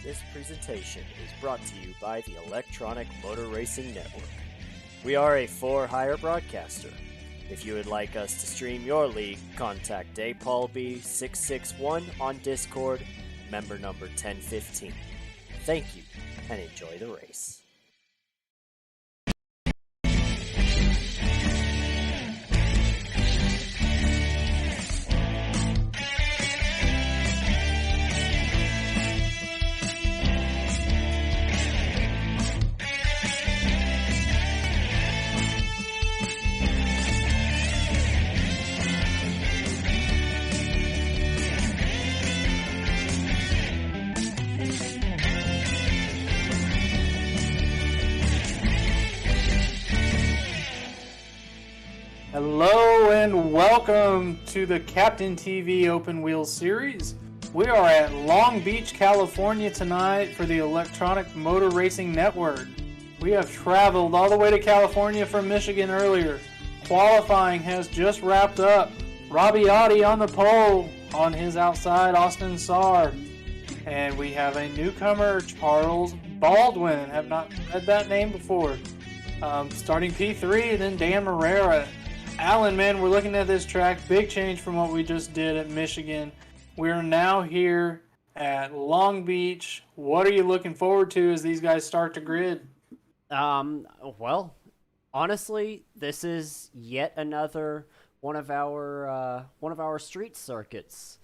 This presentation is brought to you by the Electronic Motor Racing Network. We are a for-hire broadcaster. If you would like us to stream your league, contact DayPaulB661 on Discord, member number 1015. Thank you, and enjoy the race. Hello and welcome to the Captain TV Open Wheel Series. We are at Long Beach, California tonight for the Electronic Motor Racing Network. We have traveled all the way to California from Michigan earlier. Qualifying has just wrapped up. Robbie Oddie on the pole on his outside, Austin Saar. And we have a newcomer, Charles Baldwin. Have not read that name before. Starting P3, then Dan Morera. Alan, man, we're looking at this track. Big change from what we just did at Michigan. We're now here at Long Beach. What are you looking forward to as these guys start to grid? Well, honestly, this is yet another one of our street circuits.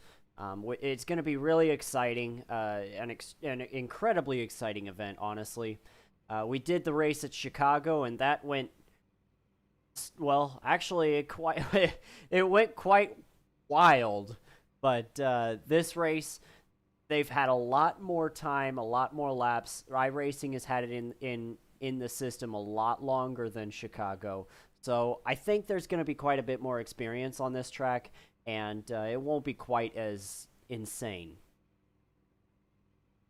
It's going to be really exciting, an incredibly exciting event, honestly. We did the race at Chicago, and that went, well, actually, it went quite wild. But this race, they've had a lot more time, a lot more laps. iRacing has had it in the system a lot longer than Chicago. So I think there's going to be quite a bit more experience on this track, and it won't be quite as insane.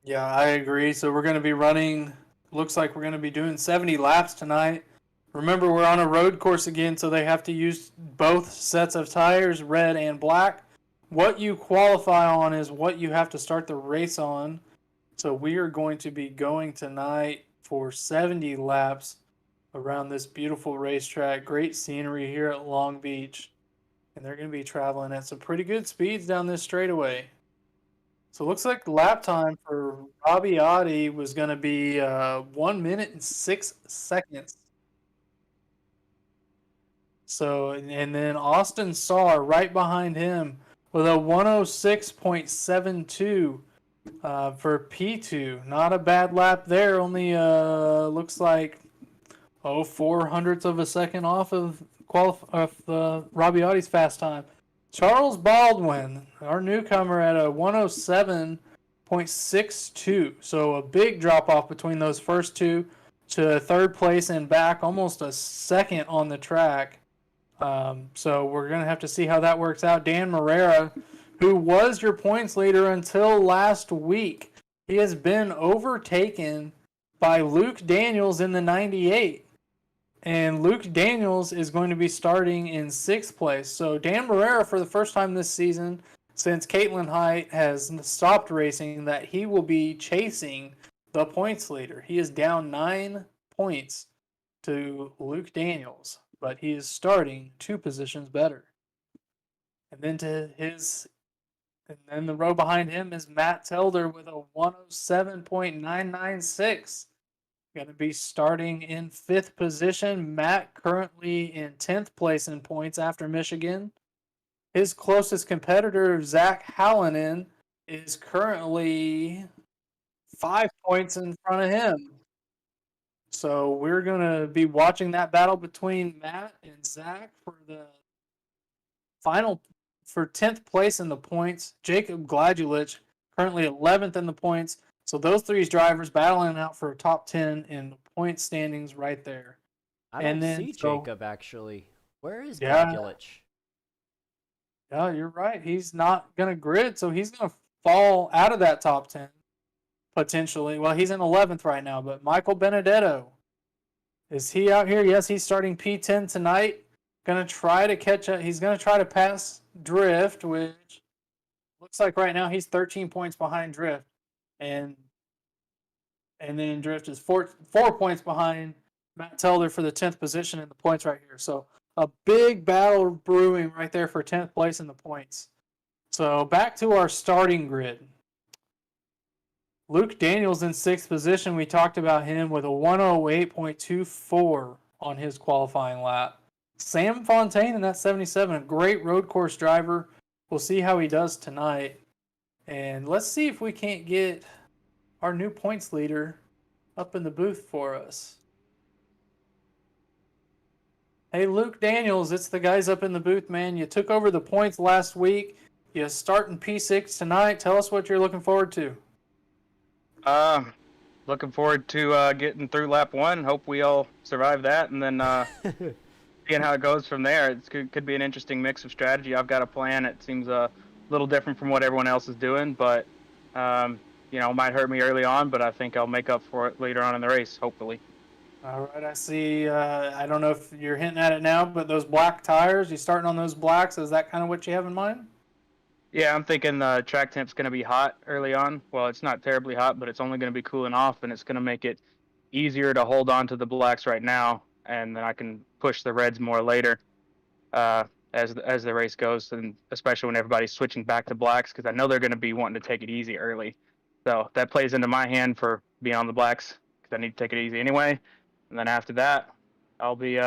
Yeah, I agree. So we're going to be running, looks like we're going to be doing 70 laps tonight. Remember, we're on a road course again, so they have to use both sets of tires, red and black. What you qualify on is what you have to start the race on. So we are going to be going tonight for 70 laps around this beautiful racetrack. Great scenery here at Long Beach. And they're going to be traveling at some pretty good speeds down this straightaway. So it looks like lap time for Robbie Oddie was going to be 1 minute and 6 seconds. So, and then Austin Saar right behind him with a 106.72 for P2. Not a bad lap there. Only looks like 0.04 of a second off of Robbie Oddie's fast time. Charles Baldwin, our newcomer, at a 107.62. So a big drop off between those first two to third place and back, almost a second on the track. So we're going to have to see how that works out. Dan Morera, who was your points leader until last week, he has been overtaken by Luke Daniels in the 98. And Luke Daniels is going to be starting in 6th place. So Dan Morera, for the first time this season, since Caitlin Height has stopped racing, that he will be chasing the points leader. He is down 9 points to Luke Daniels, but he is starting 2 positions better. And then the row behind him is Matt Telder with a 107.996. Going to be starting in 5th position. Matt currently in 10th place in points after Michigan. His closest competitor, Zach Hallinan, is currently 5 points in front of him. So we're going to be watching that battle between Matt and Zach for the final, for 10th place in the points. Jacob Gladulich, currently 11th in the points. So those 3 drivers battling out for a top 10 in the point standings right there. I don't see Jacob, actually. Where is Gladulich? Yeah, you're right. He's not going to grid, so he's going to fall out of that top 10. Potentially. Well, he's in 11th right now, but Michael Benedetto, is he out here? Yes, he's starting P10 tonight. Going to try to catch up. He's going to try to pass Drift, which looks like right now he's 13 points behind Drift. And and then Drift is four points behind Matt Telder for the 10th position in the points right here. So a big battle brewing right there for 10th place in the points. So back to our starting grid. Luke Daniels in 6th position. We talked about him with a 108.24 on his qualifying lap. Sam Fontaine in that 77, a great road course driver. We'll see how he does tonight. And let's see if we can't get our new points leader up in the booth for us. Hey, Luke Daniels, it's the guys up in the booth, man. You took over the points last week. You start in P6 tonight. Tell us what you're looking forward to. Looking forward to getting through lap 1. Hope we all survive that, and then seeing how it goes from there. It could be an interesting mix of strategy. I've got a plan. It seems a little different from what everyone else is doing, but might hurt me early on, but I think I'll make up for it later on in the race, hopefully. All right, I see. I don't know if you're hinting at it now, but those black tires, you starting on those blacks, is that kind of what you have in mind? Yeah, I'm thinking the track temp's going to be hot early on. Well, it's not terribly hot, but it's only going to be cooling off, and it's going to make it easier to hold on to the blacks right now, and then I can push the reds more later as the race goes, and especially when everybody's switching back to blacks, because I know they're going to be wanting to take it easy early. So that plays into my hand for being on the blacks, because I need to take it easy anyway. And then after that, I'll be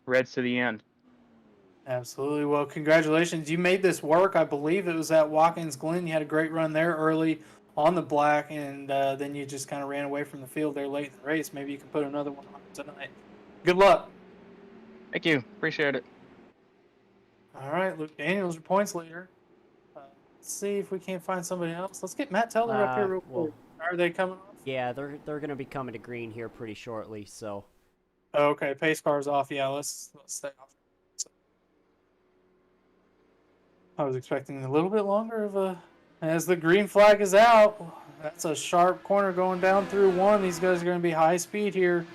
reds to the end. Absolutely. Well, congratulations. You made this work. I believe it was at Watkins Glen. You had a great run there early on the black, and then you just kind of ran away from the field there late in the race. Maybe you can put another one on tonight. Good luck. Thank you. Appreciate it. All right, Luke Daniels, your points leader. Let's see if we can't find somebody else. Let's get Matt Teller up here real quick. Are they coming off? Yeah, they're going to be coming to green here pretty shortly, so. Okay, pace car's off. Yeah, let's stay off. I was expecting a little bit longer of a. As the green flag is out, that's a sharp corner going down through 1. These guys are going to be high speed here.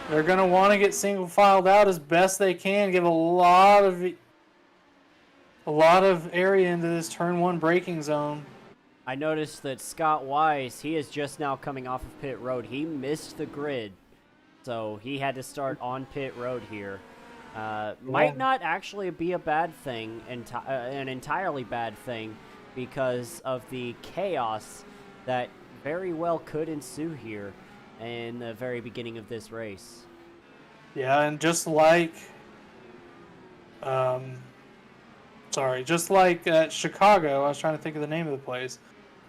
They're going to want to get single filed out as best they can, give a lot of area into this turn 1 braking zone. I noticed that Scott Wise, he is just now coming off of pit road. He missed the grid, so he had to start on pit road here. Might not actually be a bad thing, an entirely bad thing, because of the chaos that very well could ensue here in the very beginning of this race. Yeah, and just like at Chicago, I was trying to think of the name of the place,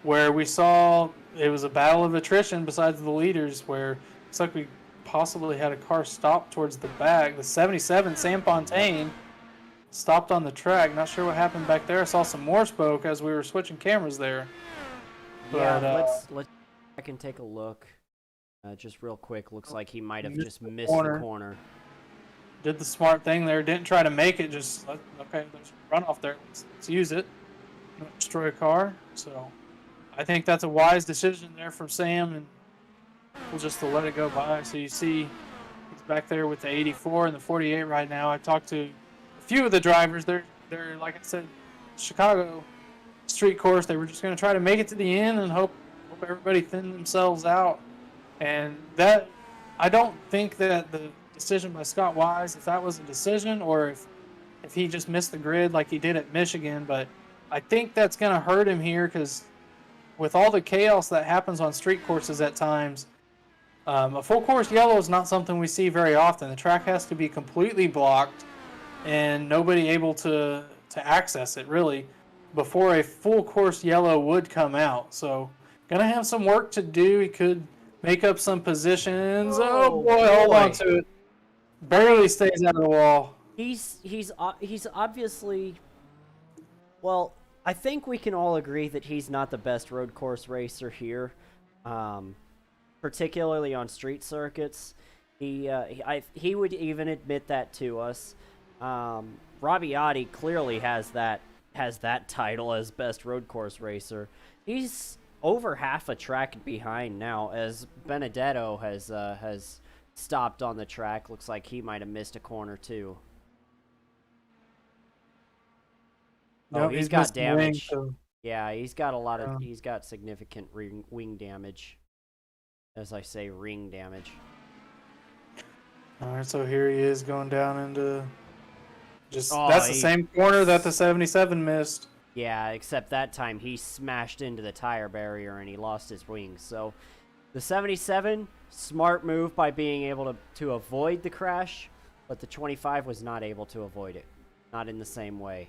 where we saw it was a battle of attrition besides the leaders, where it's like we possibly had a car stop towards the back. The 77, Sam Fontaine, stopped on the track. Not sure what happened back there. I saw some more smoke as we were switching cameras there. Yeah, let's I can take a look. Just real quick. Looks like he might have just missed the corner. Did the smart thing there. Didn't try to make it. Just, okay, there's a runoff there. Let's use it. Don't destroy a car. So I think that's a wise decision there from Sam, and we'll just let it go by. So you see he's back there with the 84 and the 48 right now. I talked to a few of the drivers. They're like I said, Chicago street course. They were just going to try to make it to the end and hope everybody thin themselves out. And that, I don't think that the decision by Scott Wise, if that was a decision or if he just missed the grid like he did at Michigan, but I think that's going to hurt him here because with all the chaos that happens on street courses at times, a full course yellow is not something we see very often. The track has to be completely blocked and nobody able to access it really before a full course yellow would come out. So gonna have some work to do. He could make up some positions. Oh boy, hold on to it. Barely stays out of the wall. He's obviously, well, I think we can all agree that he's not the best road course racer here. Particularly on street circuits. He would even admit that to us. Rabiati clearly has that title as best road course racer. He's over half a track behind now, as Benedetto has stopped on the track. Looks like he might have missed a corner too. No, he's got damage. Wing, so. Yeah, he's got a lot of he's got significant wing damage. as I say, ring damage. All right, so here he is going down into Oh, that's the same corner that the 77 missed. Yeah, except that time he smashed into the tire barrier and he lost his wings. So the 77, smart move by being able to avoid the crash, but the 25 was not able to avoid it. Not in the same way.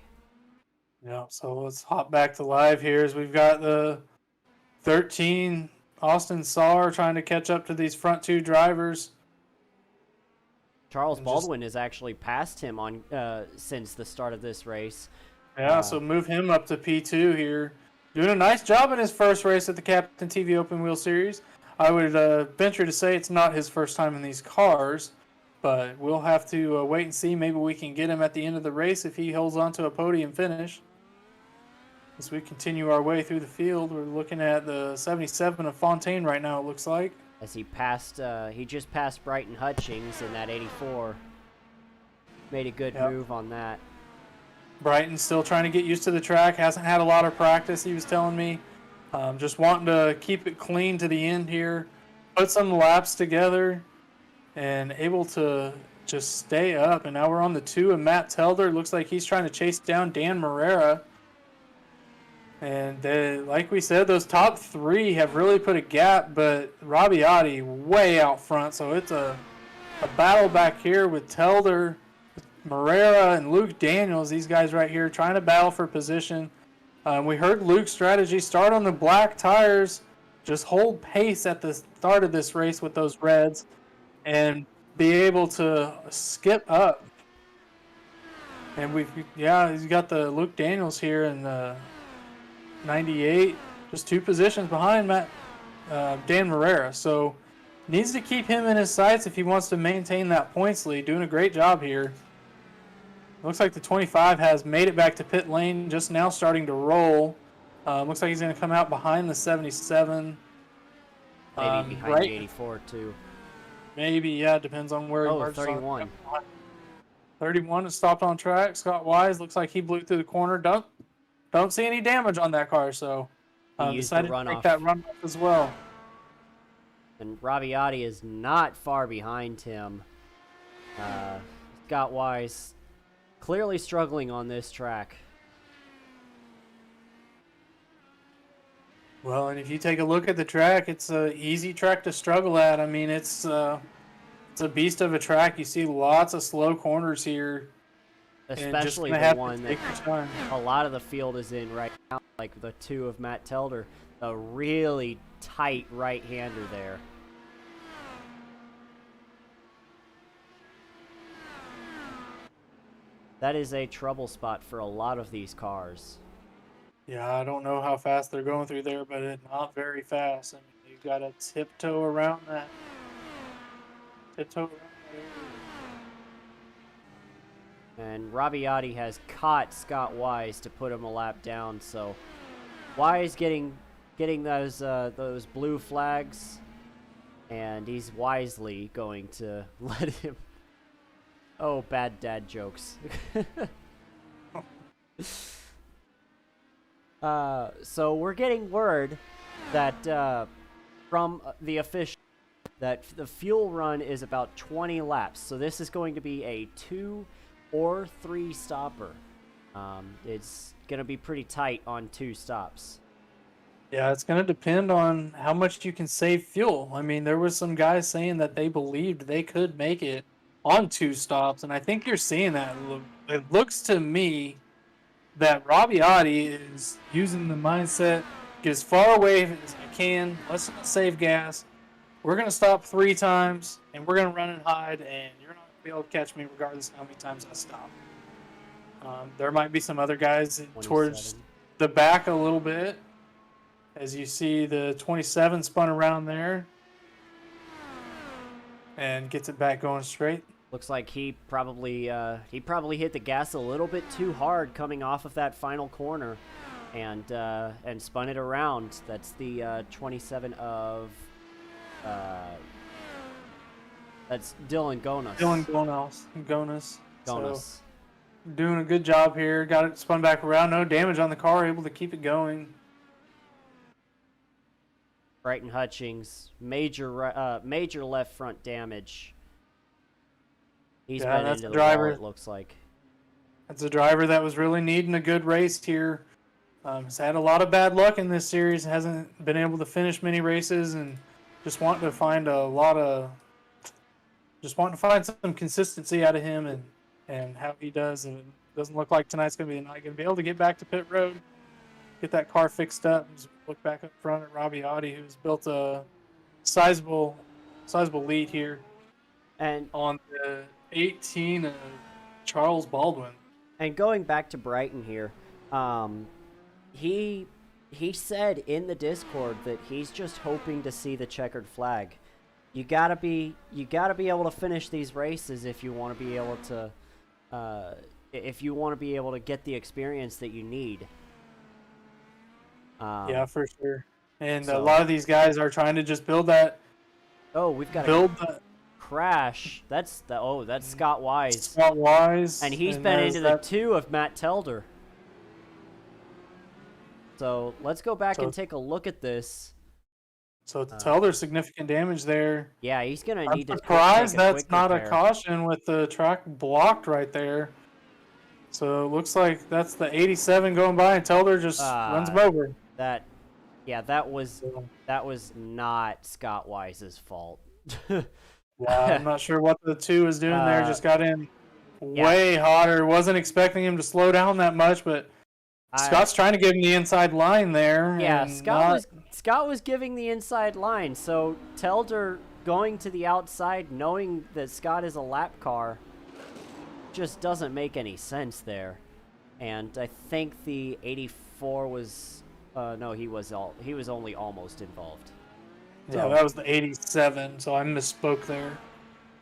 Yeah, so let's hop back to live here as we've got the 13 Austin Saar trying to catch up to these front two drivers. Charles Baldwin has actually passed him on since the start of this race. Yeah, so move him up to P2 here. Doing a nice job in his first race at the Captain TV Open Wheel Series. I would venture to say it's not his first time in these cars, but we'll have to wait and see. Maybe we can get him at the end of the race if he holds on to a podium finish. As we continue our way through the field, we're looking at the 77 of Fontaine right now, it looks like. As he just passed Brighton Hutchings in that 84. Made a good move on that. Brighton's still trying to get used to the track. Hasn't had a lot of practice, he was telling me. Just wanting to keep it clean to the end here. Put some laps together and able to just stay up. And now we're on the 2 of Matt Telder. Looks like he's trying to chase down Dan Morera. And like we said, those top 3 have really put a gap, but Rabbiati way out front. So it's a battle back here with Telder, Morera, and Luke Daniels. These guys right here trying to battle for position. We heard Luke's strategy: start on the black tires, just hold pace at the start of this race with those reds, and be able to skip up. And he's got the Luke Daniels here in the 98, just 2 positions behind Dan Morera. So needs to keep him in his sights if he wants to maintain that points lead. Doing a great job here. Looks like the 25 has made it back to pit lane, just now starting to roll. Looks like he's going to come out behind the 77. Maybe behind the 84 too. Maybe, yeah, depends on where he merges. 31. 31 is stopped on track. Scott Wise looks like he blew through the corner. Don't see any damage on that car, so decided to take that runoff as well. And Rabbiati is not far behind him. Scott Wise clearly struggling on this track. Well, and if you take a look at the track, it's an easy track to struggle at. I mean, it's a beast of a track. You see lots of slow corners here. Especially the one that a lot of the field is in right now, like the 2 of Matt Telder. A really tight right-hander there. That is a trouble spot for a lot of these cars. Yeah, I don't know how fast they're going through there, but it's not very fast. I mean, you've got to tiptoe around that. And Rabbiati has caught Scott Wise to put him a lap down, so Wise getting those blue flags, and he's wisely going to let him. Oh, bad dad jokes. So we're getting word that from the official that the fuel run is about 20 laps. So this is going to be a 2 or 3 stopper. It's going to be pretty tight on 2 stops. Yeah, it's going to depend on how much you can save fuel. I mean, there was some guys saying that they believed they could make it on 2 stops, and I think you're seeing that. It looks to me that Rabbiati is using the mindset, get as far away as I can, let's not save gas. We're going to stop 3 times, and we're going to run and hide, and you're not going to be able to catch me regardless of how many times I stop. There might be some other guys towards the back a little bit, as you see the 27 spun around there and gets it back going straight. Looks like he probably hit the gas a little bit too hard coming off of that final corner, and spun it around. That's the 27 of that's Dylan Gonas. Gonas. So, doing a good job here. Got it spun back around. No damage on the car. Able to keep it going. Brighton Hutchings, major left front damage. He's been that's into the the wall, driver. it looks like. That's a driver that was really needing a good race here. He's had a lot of bad luck in this series. Hasn't been able to finish many races, and just wanting to find some consistency out of him and how he does. And it doesn't look like tonight's going to be the night. Going to be able to get back to pit road, get that car fixed up. Just look back up front at Robbie Audi, who's built a sizable lead here, And on the 18 of Charles Baldwin. And going back to Brighton here, he said in the Discord that he's just hoping to see the checkered flag. You gotta be able to finish these races if you want to be able to get the experience that you need. Yeah, for sure. And a lot of these guys are trying to just build that. Oh, we've got that crash. That's Scott Wise. Scott Wise, and he's been into the 2 of Matt Telder. So let's go back and take a look at this. So Telder's significant damage there. Yeah, he's gonna need to. I'm surprised that's not repair. a caution with the track blocked right there. So it looks like that's the 87 going by, and Telder just runs him over. That was not Scott Wise's fault. Yeah, I'm not sure what the 2 is doing there. Just got in way hotter. Wasn't expecting him to slow down that much, but Scott's trying to give him the inside line there. Yeah, Scott was giving the inside line. So Telder going to the outside, knowing that Scott is a lap car, just doesn't make any sense there. And I think the 84 was no, he was only almost involved. Yeah, that was the 87, so I misspoke there.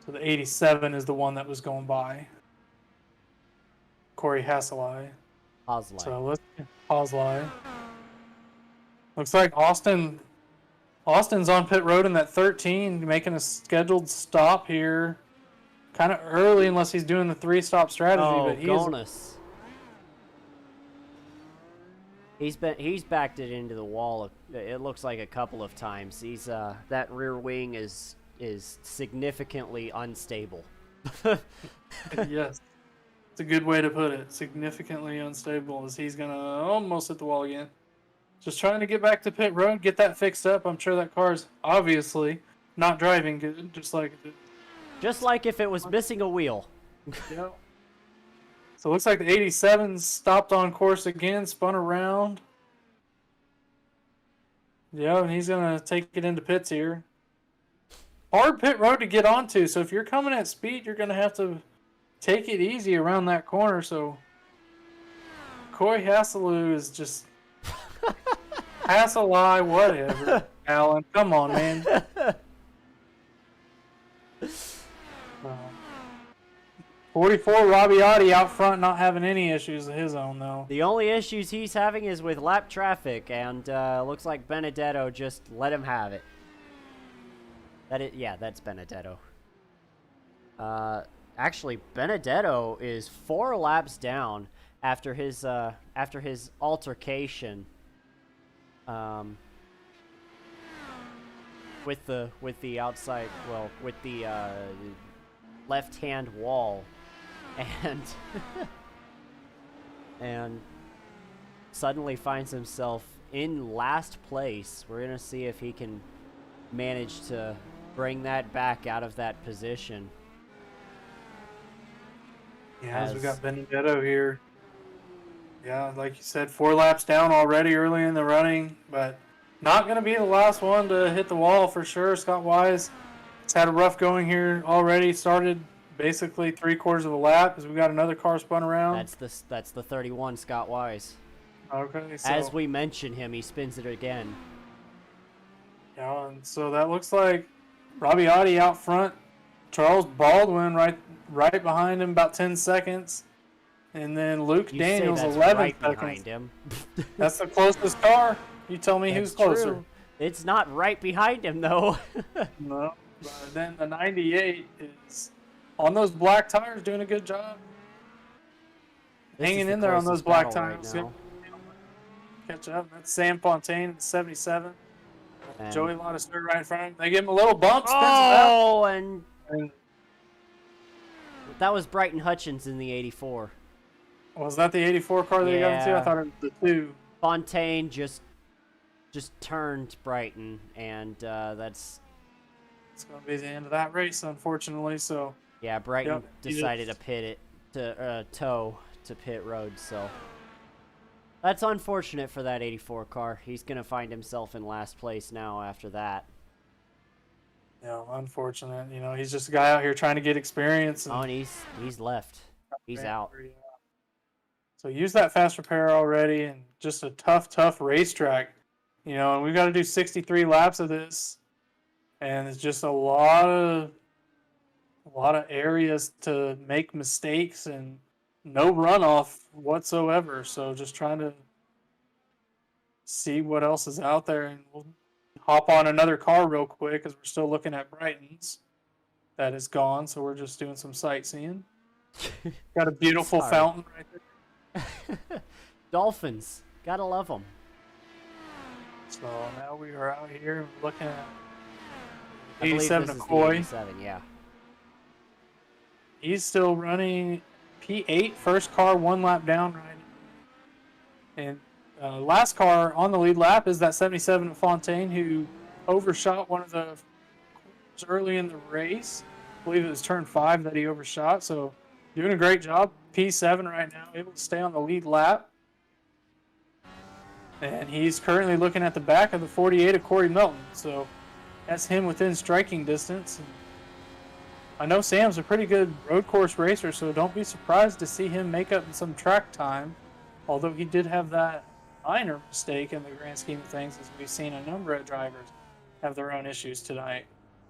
So the 87 is the one that was going by. Corey Hasselai. So let's Hosley. Looks like Austin's on pit road in that 13, making a scheduled stop here. Kind of early, unless he's doing the 3-stop strategy. But he's backed it into the wall. It looks like a couple of times. He's that rear wing is significantly unstable. Yes, it's a good way to put it. Significantly unstable, as he's gonna almost hit the wall again. Just trying to get back to pit road, get that fixed up. I'm sure that car's obviously not driving good, just like if it was missing a wheel. Yeah. So it looks like the 87 stopped on course again, spun around. Yeah, and he's going to take it into pits here. Hard pit road to get onto, so if you're coming at speed, you're going to have to take it easy around that corner. So Corey Hasselou is just... Hasselai, whatever. Alan, come on, man. 44 Robbie Audi out front, not having any issues of his own, though. The only issues he's having is with lap traffic, and looks like Benedetto just let him have it. That's Benedetto. Actually, Benedetto is 4 laps down after his altercation with the outside, with the left-hand wall. And suddenly finds himself in last place. We're gonna see if he can manage to bring that back out of that position. Yeah, as we got Benedetto here. Yeah, like you said, 4 laps down already early in the running, but not going to be the last one to hit the wall for sure. Scott Wise has had a rough going here already. Started basically 3/4 of a lap as we got another car spun around. That's the 31 Scott Wise. Okay. So, as we mention him, he spins it again. Yeah, and so that looks like Robbie Audi out front. Charles Baldwin right behind him, about 10 seconds. And then Luke Daniels, 11 right seconds. Behind him. That's the closest car. You tell me who's closer. True. It's not right behind him, though. No. But then the 98 is on those black tires, doing a good job. Hanging in there on those black tires. Right now. Catch up. That's Sam Fontaine, 77. And, Joey Lanister right in front of him. They give him a little bump, spins him out. oh, and And that was Brighton Hutchins in the 84. was that the 84 car that he got into? I Yeah. thought it was the 2. Fontaine just turned Brighton, and that's It's going to be the end of that race, unfortunately. So yeah. Brighton Yep, he decided to pit it to tow to pit road, so that's unfortunate for that 84 car. He's gonna find himself in last place now after that. unfortunate. He's just a guy out here trying to get experience. Oh, and he's left. He's out. So use that fast repair already, and just a tough racetrack. And we've got to do 63 laps of this, and it's just a lot of areas to make mistakes and no runoff whatsoever. So just trying to see what else is out there, and we'll hop on another car real quick because we're still looking at Brighton's. That is gone, so we're just doing some sightseeing. Got a beautiful Sorry. fountain right there. Dolphins, gotta love them. So now we are out here looking at I believe 87 this is the McCoy. 87, yeah. He's still running P8, first car, 1 lap down right now. And last car on the lead lap is that 77 Fontaine, who overshot one of the corners early in the race. I believe it was turn 5 that he overshot. So doing a great job. P7 right now, able to stay on the lead lap. And he's currently looking at the back of the 48 of Corey Melton. So that's him within striking distance. And I know Sam's a pretty good road course racer, so don't be surprised to see him make up some track time. Although he did have that minor mistake in the grand scheme of things, as we've seen a number of drivers have their own issues tonight.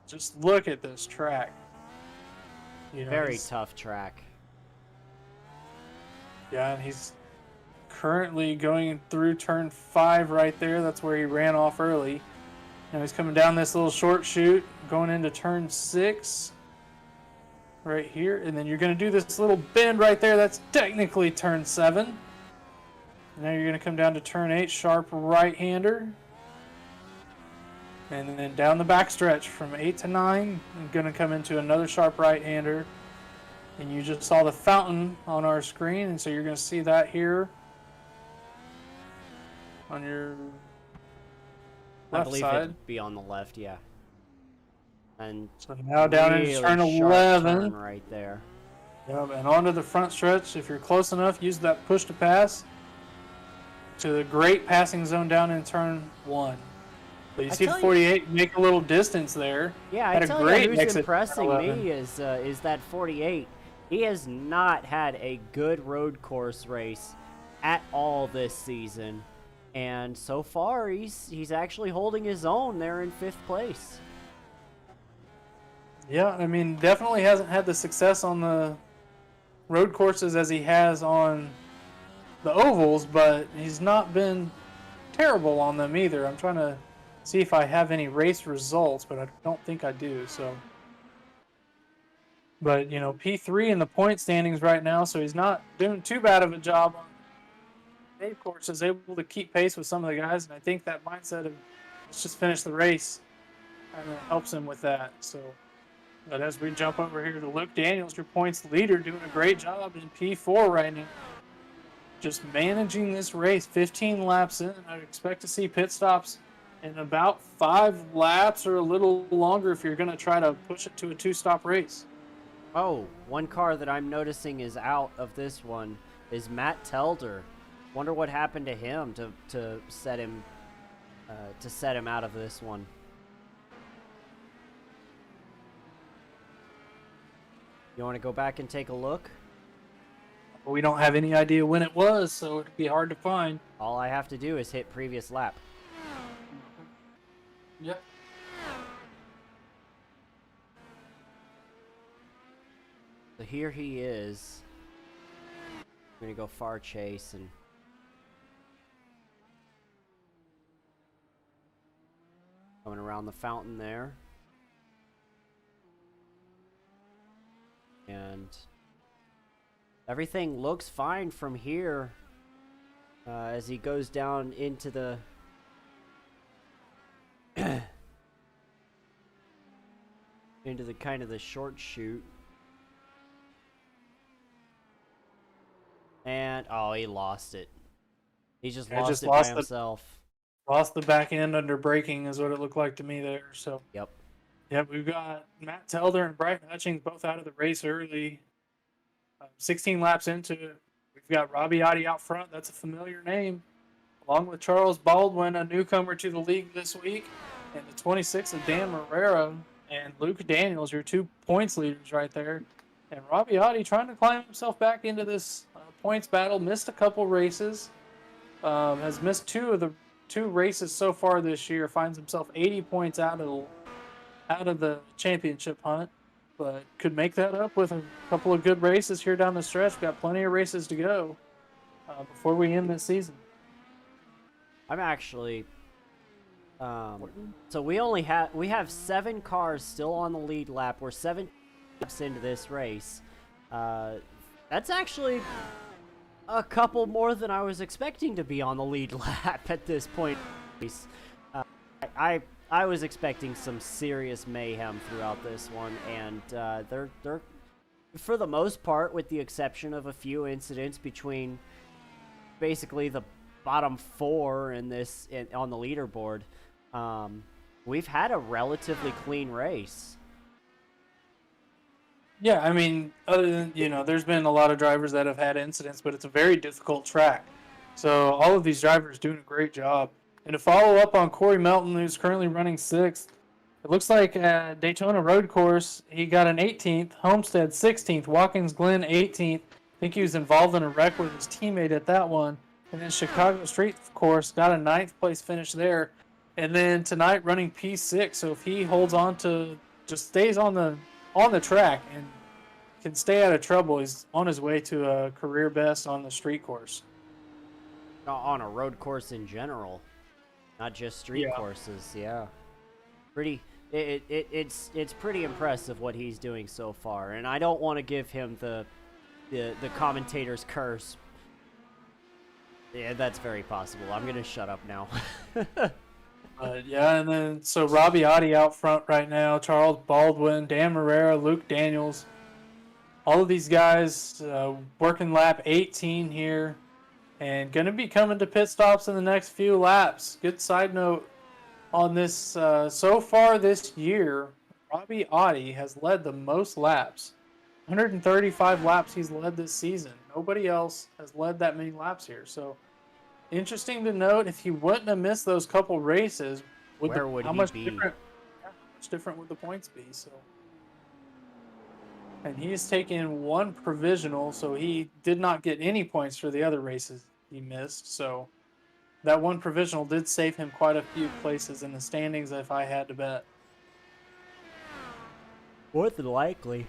Just look at this track. Very tough track. Yeah, and he's currently going through turn 5 right there. That's where he ran off early. Now he's coming down this little short chute, going into turn 6 right here. And then you're going to do this little bend right there. That's technically turn 7. Now you're going to come down to turn 8, sharp right-hander. And then down the backstretch from 8 to 9, you're going to come into another sharp right-hander. And you just saw the fountain on our screen, and so you're going to see that here on your I left believe side. it'd be on the left, yeah. And So now down really into turn sharp 11. turn right there. Yep, and onto the front stretch. If you're close enough, use that push to pass to the great passing zone down in turn 1. But you see the 48 make a little distance there. Yeah, I Had a tell great you who's exit impressing turn me 11. is that 48. He has not had a good road course race at all this season, and so far he's actually holding his own there in 5th place. Yeah, I mean, definitely hasn't had the success on the road courses as he has on the ovals, but he's not been terrible on them either. I'm trying to see if I have any race results, but I don't think I do. So, but P3 in the point standings right now, so he's not doing too bad of a job on paved courses, able to keep pace with some of the guys, and I think that mindset of let's just finish the race kind of helps him with that. So, but as we jump over here to Luke Daniels, your points leader, doing a great job in P4 right now. Just managing this race, 15 laps in. I expect to see pit stops in about 5 laps or a little longer if you're going to try to push it to a 2-stop race. Oh, one car that I'm noticing is out of this one is Matt Telder. Wonder what happened to him to set him out of this one. You want to go back and take a look? We don't have any idea when it was, so it'd be hard to find. All I have to do is hit previous lap. Yep. So here he is. I'm gonna go far chase and coming around the fountain there. And everything looks fine from here as he goes down into the into the kind of the short chute. And oh, he lost it. He just lost it by himself. Lost the back end under braking is what it looked like to me there. So Yep. Yep, we've got Matt Telder and Bryton Hutchings both out of the race early. 16 laps into it. We've got Robbie Oddie out front. That's a familiar name. Along with Charles Baldwin, a newcomer to the league this week. And the 26 of Dan Morera and Luke Daniels, your 2 points leaders right there. And Robbie Oddie trying to climb himself back into this points battle. Missed a couple races. Has missed 2 of the 2 races so far this year. Finds himself 80 points out of the championship hunt, but could make that up with a couple of good races here down the stretch. We've got plenty of races to go before we end this season. I'm actually so we have 7 cars still on the lead lap. We're 7 laps into this race. That's actually a couple more than I was expecting to be on the lead lap at this point. I was expecting some serious mayhem throughout this one, and they're for the most part, with the exception of a few incidents between basically the bottom 4 in this on the leaderboard, we've had a relatively clean race. Yeah, I mean, other than, there's been a lot of drivers that have had incidents, but it's a very difficult track. So all of these drivers doing a great job. And to follow up on Corey Melton, who's currently running 6th, it looks like at Daytona Road Course, he got an 18th, Homestead 16th, Watkins Glen 18th. I think he was involved in a wreck with his teammate at that one. And then Chicago Street Course got a 9th place finish there. And then tonight running P6. So if he holds on to, just stays on the track and can stay out of trouble, he's on his way to a career best on the street course. On a road course in general. Not just street courses, yeah. It's pretty impressive what he's doing so far, and I don't want to give him the commentator's curse. Yeah, that's very possible. I'm gonna shut up now. Yeah, and then so Robbie Oddie out front right now, Charles Baldwin, Dan Morera, Luke Daniels, all of these guys working lap 18 here. And going to be coming to pit stops in the next few laps. Good side note on this. So far this year, Robbie Oddie has led the most laps. 135 laps he's led this season. Nobody else has led that many laps here. So interesting to note, if he wouldn't have missed those couple races, how much different would the points be? So. And he's taken 1 provisional, so he did not get any points for the other races he missed. So that 1 provisional did save him quite a few places in the standings if I had to bet. More than likely.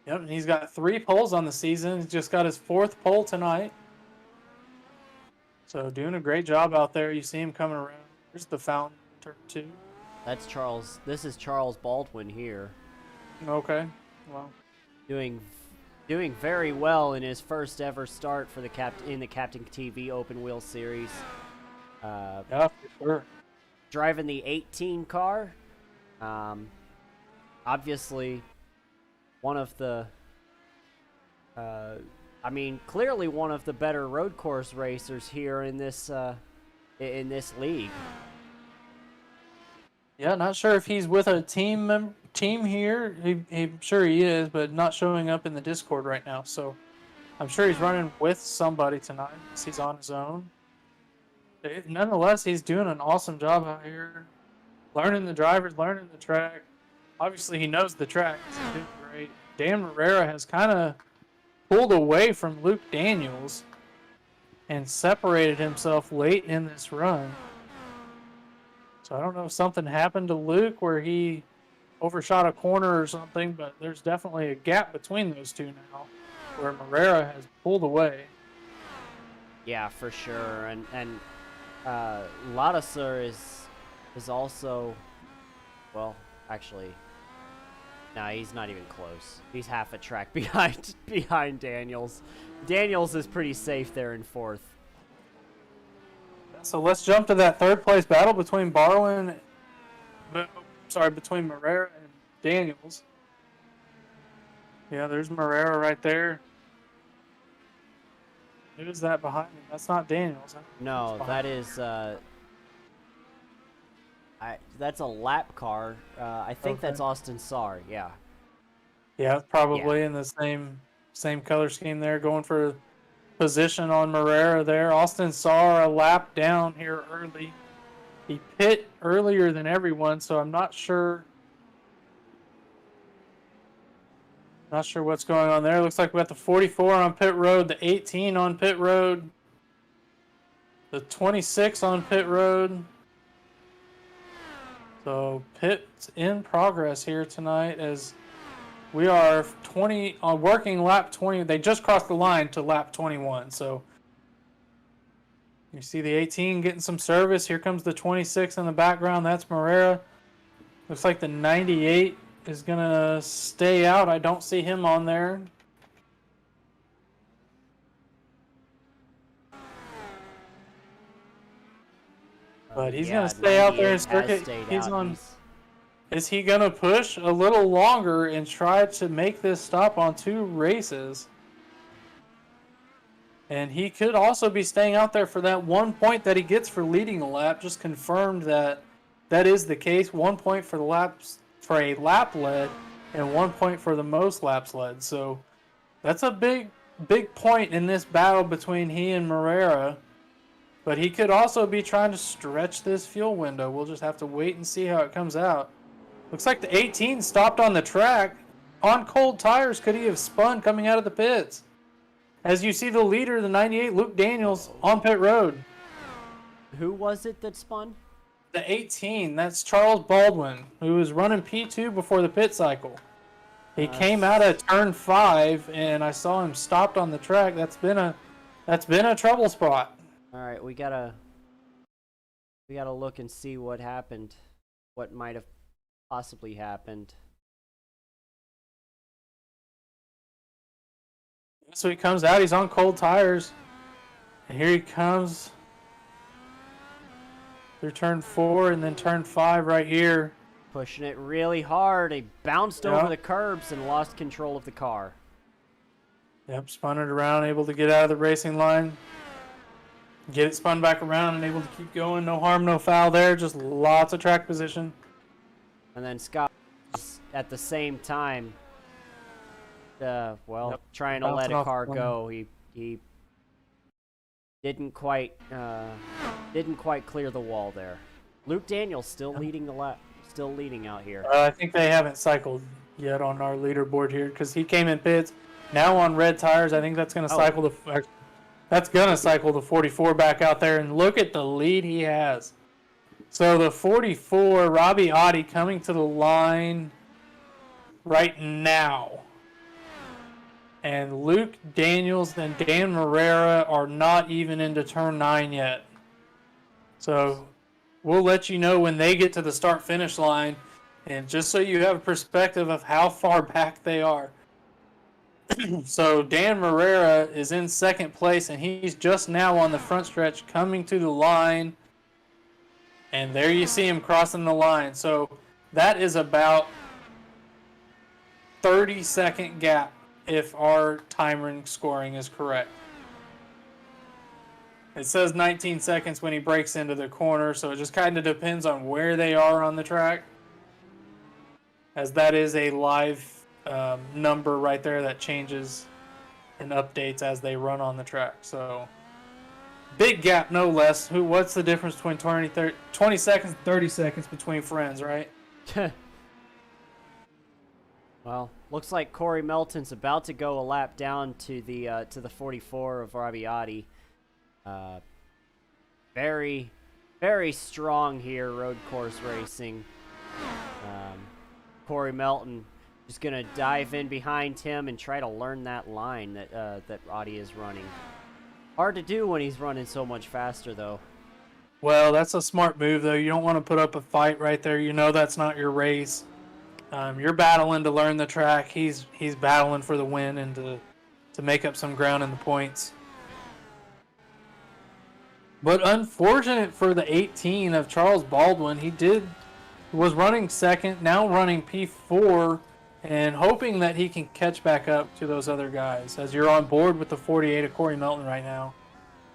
Yep, and he's got 3 poles on the season. He's just got his 4th pole tonight. So doing a great job out there. You see him coming around. There's the fountain, turn 2. That's Charles. This is Charles Baldwin here. Okay, well, doing very well in his first ever start for the Captain TV Open Wheel Series. Yeah, for sure. Driving the 18 car. Obviously, one of the. Clearly one of the better road course racers here in this league. Yeah, not sure if he's with a team here. I'm sure he is, but not showing up in the Discord right now. So I'm sure he's running with somebody tonight. He's on his own. Nonetheless, he's doing an awesome job out here. Learning the drivers, learning the track. Obviously, he knows the track. He's doing great. Dan Morera has kind of pulled away from Luke Daniels and separated himself late in this run. So I don't know if something happened to Luke where he overshot a corner or something, but there's definitely a gap between those two now where Morera has pulled away. Yeah, for sure. And Ladisar is also, well, actually, no, he's not even close. He's half a track behind Daniels. Daniels is pretty safe there in 4th. So let's jump to that third place battle between between Morera and Daniels. Yeah, there's Morera right there. Who's that behind him? That's not Daniels. No, that is that's a lap car. I think that's Austin Sarr. Yeah. Yeah, probably in the same color scheme there, going for position on Morera there. Austin Sarr a lap down here early. He pit earlier than everyone, so I'm not sure. Not sure what's going on there. Looks like we got the 44 on pit road, the 18 on pit road, the 26 on pit road. So pit's in progress here tonight as we are working lap 20. They just crossed the line to lap 21. So you see the 18 getting some service. Here comes the 26 in the background. That's Morera. Looks like the 98 is going to stay out. I don't see him on there. But he's going to stay out there in circuit. He's on. Is he going to push a little longer and try to make this stop on 2 races? And he could also be staying out there for that 1 point that he gets for leading a lap. Just confirmed that is the case. 1 point for a lap led and 1 point for the most laps led. So that's a big point in this battle between he and Morera. But he could also be trying to stretch this fuel window. We'll just have to wait and see how it comes out. Looks like the 18 stopped on the track. On cold tires, could he have spun coming out of the pits? As you see the leader, the 98, Luke Daniels, on pit road. Who was it that spun? The 18, that's Charles Baldwin, who was running P2 before the pit cycle. He came out of turn 5, and I saw him stopped on the track. That's been a trouble spot. All right, we gotta look and see what happened, what might have possibly happened. So he comes out. He's on cold tires, and here he comes through turn 4 and then turn 5 right here. Pushing it really hard. He bounced over the curbs and lost control of the car. Yep, spun it around, able to get out of the racing line. Get it spun back around and able to keep going. No harm, no foul there. Just lots of track position. And then Scott, at the same time, trying to let a car go. He didn't quite clear the wall there. Luke Daniels still leading the lap, still leading out here. I think they haven't cycled yet on our leaderboard here because he came in pits. Now on red tires, I think that's going to cycle the. That's going to cycle the 44 back out there, and look at the lead he has. So the 44, Robbie Oddie coming to the line right now. And Luke Daniels and Dan Morera are not even into turn 9 yet. So we'll let you know when they get to the start-finish line, and just so you have a perspective of how far back they are. So Dan Morera is in second place, and he's just now on the front stretch coming to the line. And there you see him crossing the line. So that is about 30-second gap if our timer scoring is correct. It says 19 seconds when he breaks into the corner, so it just kind of depends on where they are on the track, as that is a live number right there that changes and updates as they run on the track. So big gap, no less. What's the difference between 20 seconds and 30 seconds between friends, right? Well, looks like Corey Melton's about to go a lap down to the 44 of Robbie Oddie. Very, very strong here, road course racing. Corey Melton just gonna dive in behind him and try to learn that line that Oddie is running. Hard to do when he's running so much faster, though. Well, that's a smart move, though. You don't want to put up a fight right there. You know that's not your race. You're battling to learn the track. He's battling for the win and to make up some ground in the points. But unfortunate for the 18 of Charles Baldwin, was running second, now running P4, and hoping that he can catch back up to those other guys. As you're on board with the 48 of Corey Melton right now,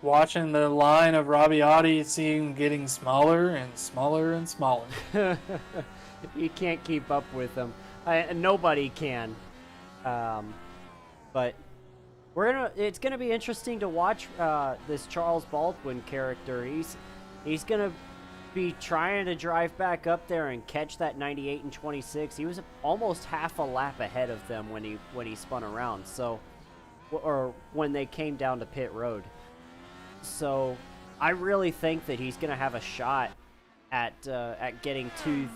watching the line of Rabiati, seeing him getting smaller and smaller and smaller. You can't keep up with them. Nobody can. But it's gonna be interesting to watch this Charles Baldwin character. He's gonna be trying to drive back up there and catch that 98 and 26. He was almost half a lap ahead of them when he spun around. So, or when they came down to pit road. So, I really think that he's gonna have a shot at getting to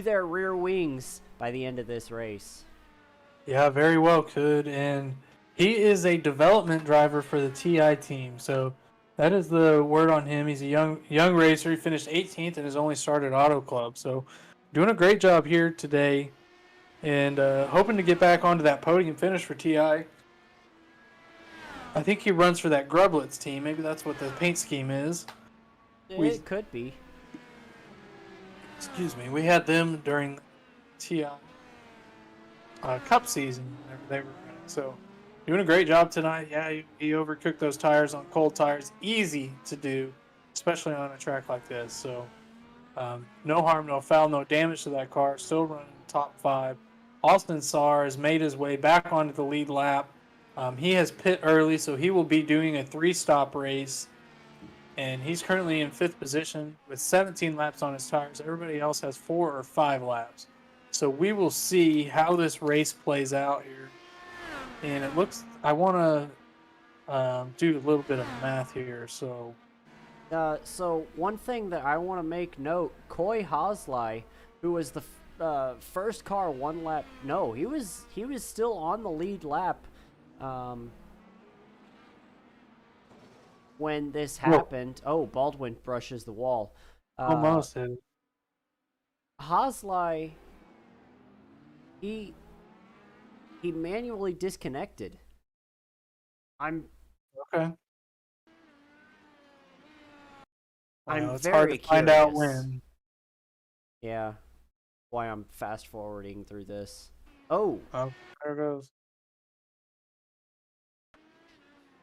their rear wings by the end of this race. Yeah, very well could, and he is a development driver for the TI team, so that is the word on him. He's a young racer. He finished 18th and has only started Auto Club, so doing a great job here today, and hoping to get back onto that podium finish for TI. I think he runs for that Grublets team. Maybe that's what the paint scheme is. It could be. Excuse me. We had them during TI Cup season whenever they were running. So, doing a great job tonight. Yeah, he overcooked those tires on cold tires. Easy to do, especially on a track like this. So, no harm, no foul, no damage to that car. Still running top 5. Austin Saar has made his way back onto the lead lap. He has pit early, so he will be doing a 3-stop race. And he's currently in 5th position with 17 laps on his tires. Everybody else has 4 or 5 laps. So we will see how this race plays out here. And it looks, I want to do a little bit of math here. So one thing that I want to make note, Coy Hosley, who was the first car 1 lap. No, he was still on the lead lap when this happened. Oh, Baldwin brushes the wall. Almost. Hosley, he manually disconnected. I'm okay. I'm it's very hard to find curious. out when. Yeah, why I'm fast forwarding through this. Oh, there it goes.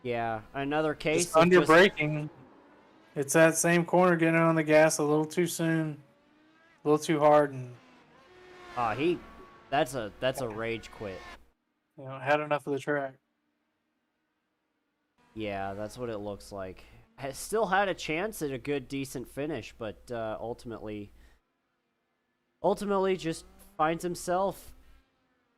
Yeah, another case Just under braking. It's that same corner, getting on the gas a little too soon, a little too hard, and that's a rage quit. Had enough of the track. Yeah, that's what it looks like. Has still had a chance at a good, decent finish, but ultimately just finds himself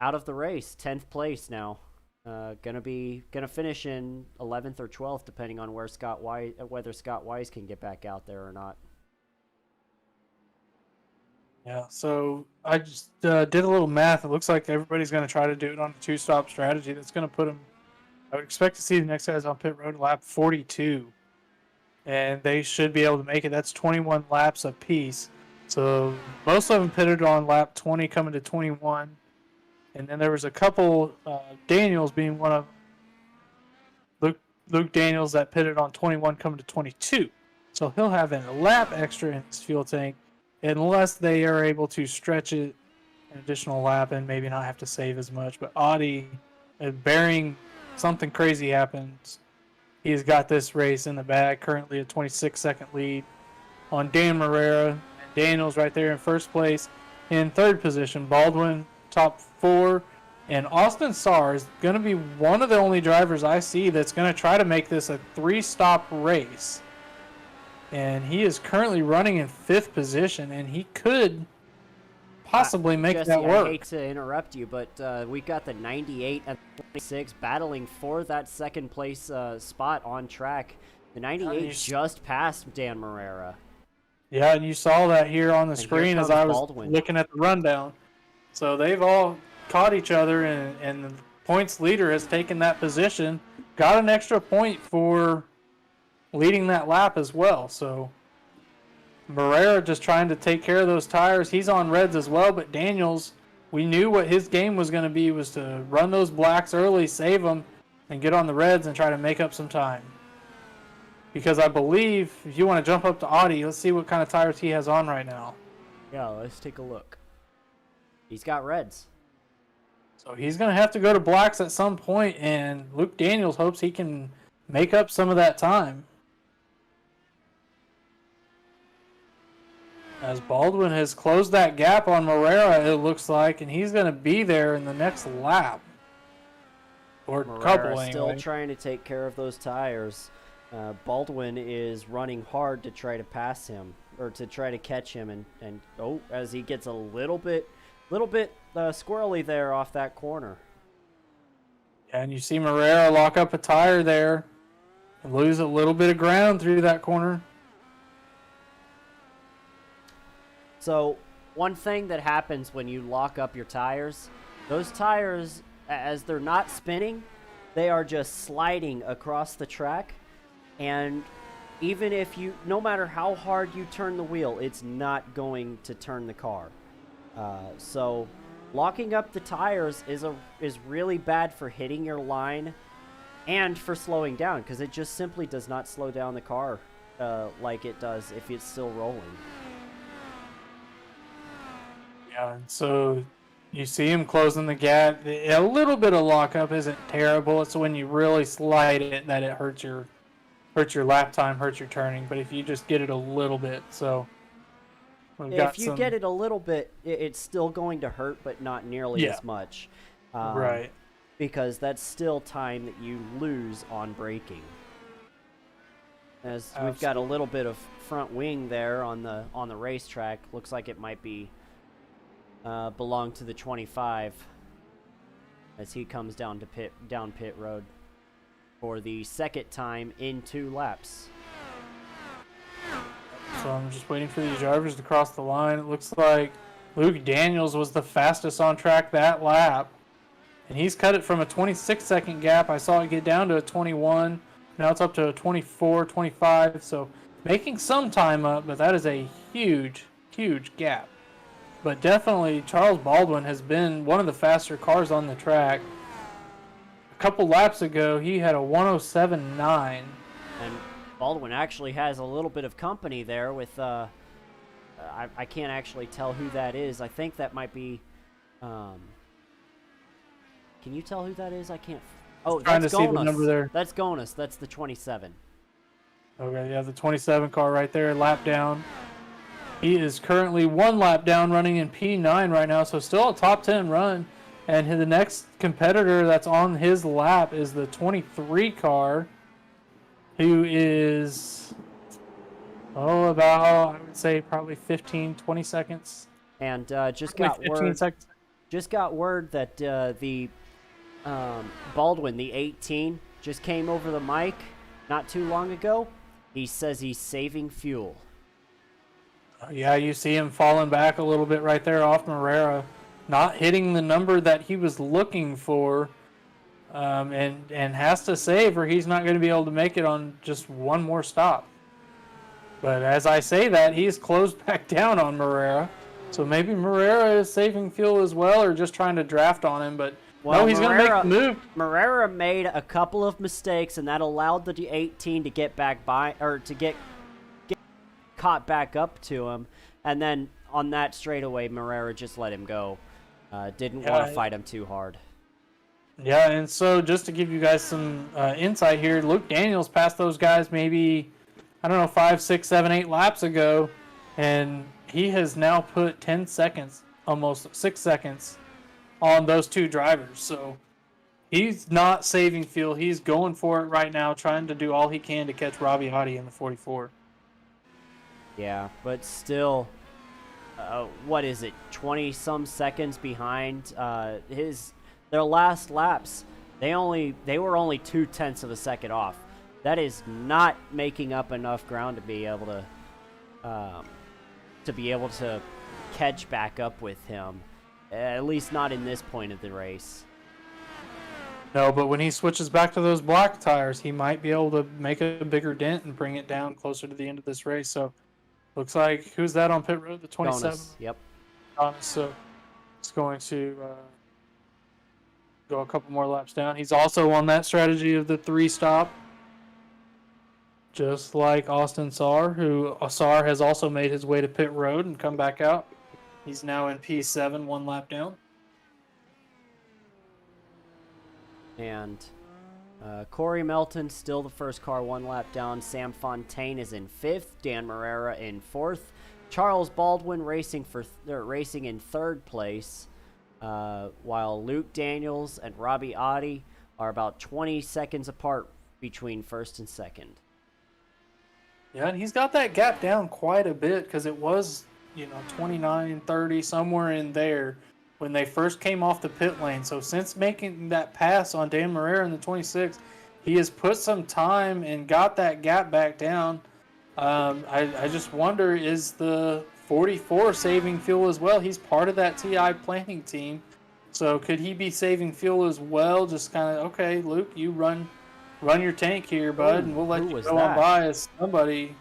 out of the race. 10th place now. Gonna finish in 11th or 12th, depending on whether Scott Wise can get back out there or not. Yeah, so I just did a little math. It looks like everybody's going to try to do it on a 2-stop strategy. That's going to put them. I would expect to see the next guys on pit road lap 42, and they should be able to make it. That's 21 laps apiece. So most of them pitted on lap 20, coming to 21. And then there was a couple, Daniels being one of Luke Daniels that pitted on 21 coming to 22. So he'll have a lap extra in his fuel tank unless they are able to stretch it an additional lap and maybe not have to save as much. But Audi, bearing something crazy happens, he's got this race in the bag. Currently a 26-second lead on Dan Morera. And Daniels right there in first place. In third position, Baldwin, top 4, and Austin Saar is going to be one of the only drivers I see that's going to try to make this a 3-stop race. And he is currently running in 5th position, and he could possibly make Jesse, that work. I hate to interrupt you, but we've got the 98 and 26 battling for that second place spot on track. The 98 just passed Dan Morera. Yeah, and you saw that here on the screen as I was Baldwin. looking at the rundown. So they've all caught each other, and the points leader has taken that position. Got an extra point for leading that lap as well. So Morera just trying to take care of those tires. He's on reds as well, but Daniels, we knew what his game was going to be, was to run those blacks early, save them, and get on the reds and try to make up some time. because I believe if you want to jump up to Audi, let's see what kind of tires he has on right now. Yeah, let's take a look. He's got reds. So he's going to have to go to blacks at some point, and Luke Daniels hopes he can make up some of that time. As Baldwin has closed that gap on Morera, it looks like, and he's going to be there in the next lap. Or Morera couple, anyway. Still trying to take care of those tires. Baldwin is running hard to try to pass him, or to try to catch him, and as he gets a little bit squirrely there off that corner. And you see Morera lock up a tire there and lose a little bit of ground through that corner. So one thing that happens when you lock up your tires, those tires, as they're not spinning, they are just sliding across the track. And even if no matter how hard you turn the wheel, it's not going to turn the car. So locking up the tires is really bad for hitting your line and for slowing down, because it just simply does not slow down the car like it does if it's still rolling. Yeah, and so you see him closing the gap. A little bit of lockup isn't terrible. It's when you really slide it that it hurts your lap time, hurts your turning. But if you just get it a little bit, so if you get it a little bit, it's still going to hurt, but not nearly as much. Right. Because that's still time that you lose on braking. As we've got a little bit of front wing there on the racetrack, looks like it might be belong to the 25 as he comes down pit road for the second time in 2 laps. So I'm just waiting for these drivers to cross the line. It looks like Luke Daniels was the fastest on track that lap, and he's cut it from a 26-second gap. I saw it get down to a 21. Now it's up to a 24, 25. So making some time up, but that is a huge, huge gap. But definitely, Charles Baldwin has been one of the faster cars on the track. A couple laps ago, he had a 107.9. And Baldwin actually has a little bit of company there with, I can't actually tell who that is. I think that might be, can you tell who that is? I can't. Oh, that's see the number there. That's Gonus. That's the 27. Okay, yeah, the 27 car right there, lap down. He is currently 1 lap down, running in P9 right now, so still a top 10 run. And the next competitor that's on his lap is the 23 car, who is, about, I would say, probably 15, 20 seconds. And just got word that the Baldwin, the 18, just came over the mic not too long ago. He says he's saving fuel. Yeah, you see him falling back a little bit right there off Morera, not hitting the number that he was looking for, and has to save or he's not going to be able to make it on just one more stop. But as I say that, he's closed back down on Morera, so maybe Morera is saving fuel as well or just trying to draft on him, but no, he's going to make the move. Morera made a couple of mistakes, and that allowed the 18 to get back by, or to get caught back up to him, and then on that straightaway, Morera just let him go. Didn't want to fight him too hard. Yeah, and so just to give you guys some insight here, Luke Daniels passed those guys maybe, 5, 6, 7, 8 laps ago, and he has now put 10 seconds, almost 6 seconds, on those 2 drivers. So he's not saving fuel. He's going for it right now, trying to do all he can to catch Robbie Hottie in the 44. Yeah, but still, what is it, 20-some seconds behind their last laps. They were only 0.2 of a second off. That is not making up enough ground to be able to catch back up with him. At least not in this point of the race. No, but when he switches back to those black tires, he might be able to make a bigger dent and bring it down closer to the end of this race. So looks like, who's that on pit road? The 27? Yep. So it's going to go a couple more laps down. He's also on that strategy of the 3 stop. just like Austin Saar, who Saar has also made his way to pit road and come back out. He's now in P7, 1 lap down. And Corey Melton still the first car, 1 lap down. Sam Fontaine is in 5th. Dan Morera in 4th. Charles Baldwin racing in 3rd place, while Luke Daniels and Robbie Oddie are about 20 seconds apart between 1st and 2nd. Yeah, and he's got that gap down quite a bit because it was, 29, 30, somewhere in there when they first came off the pit lane. So since making that pass on Dan Morera in the 26, he has put some time and got that gap back down. I just wonder, is the 44 saving fuel as well? He's part of that TI planning team. So could he be saving fuel as well? Just kind of, okay, Luke, you run your tank here, bud, and we'll let you go on by as somebody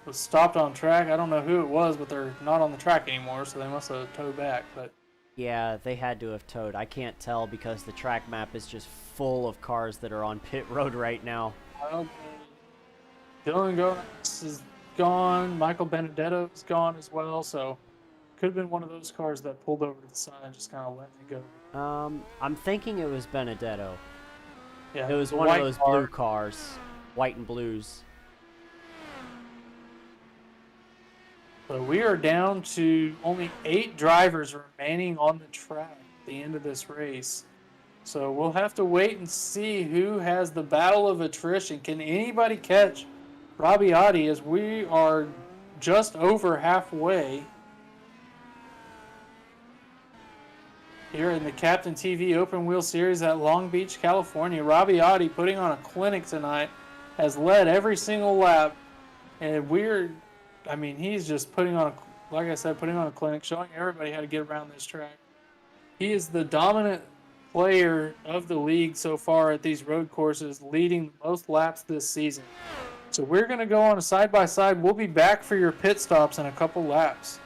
was stopped on track. I don't know who it was, but they're not on the track anymore, so they must have towed back. But yeah, they had to have towed. I can't tell because the track map is just full of cars that are on pit road right now. Okay. Dylan Goss is gone. Michael Benedetto is gone as well, so could have been one of those cars that pulled over to the side and just kind of let it go. I'm thinking it was Benedetto. Yeah, it was one of those blue cars, white and blues. So we are down to only 8 drivers remaining on the track at the end of this race. So we'll have to wait and see who has the battle of attrition. Can anybody catch Robbie Oddie as we are just over halfway here in the Captain TV Open Wheel Series at Long Beach, California? Robbie Oddie putting on a clinic tonight, has led every single lap, and he's just putting on a clinic, showing everybody how to get around this track. He is the dominant player of the league so far at these road courses, leading the most laps this season. So we're going to go on a side-by-side. We'll be back for your pit stops in a couple laps.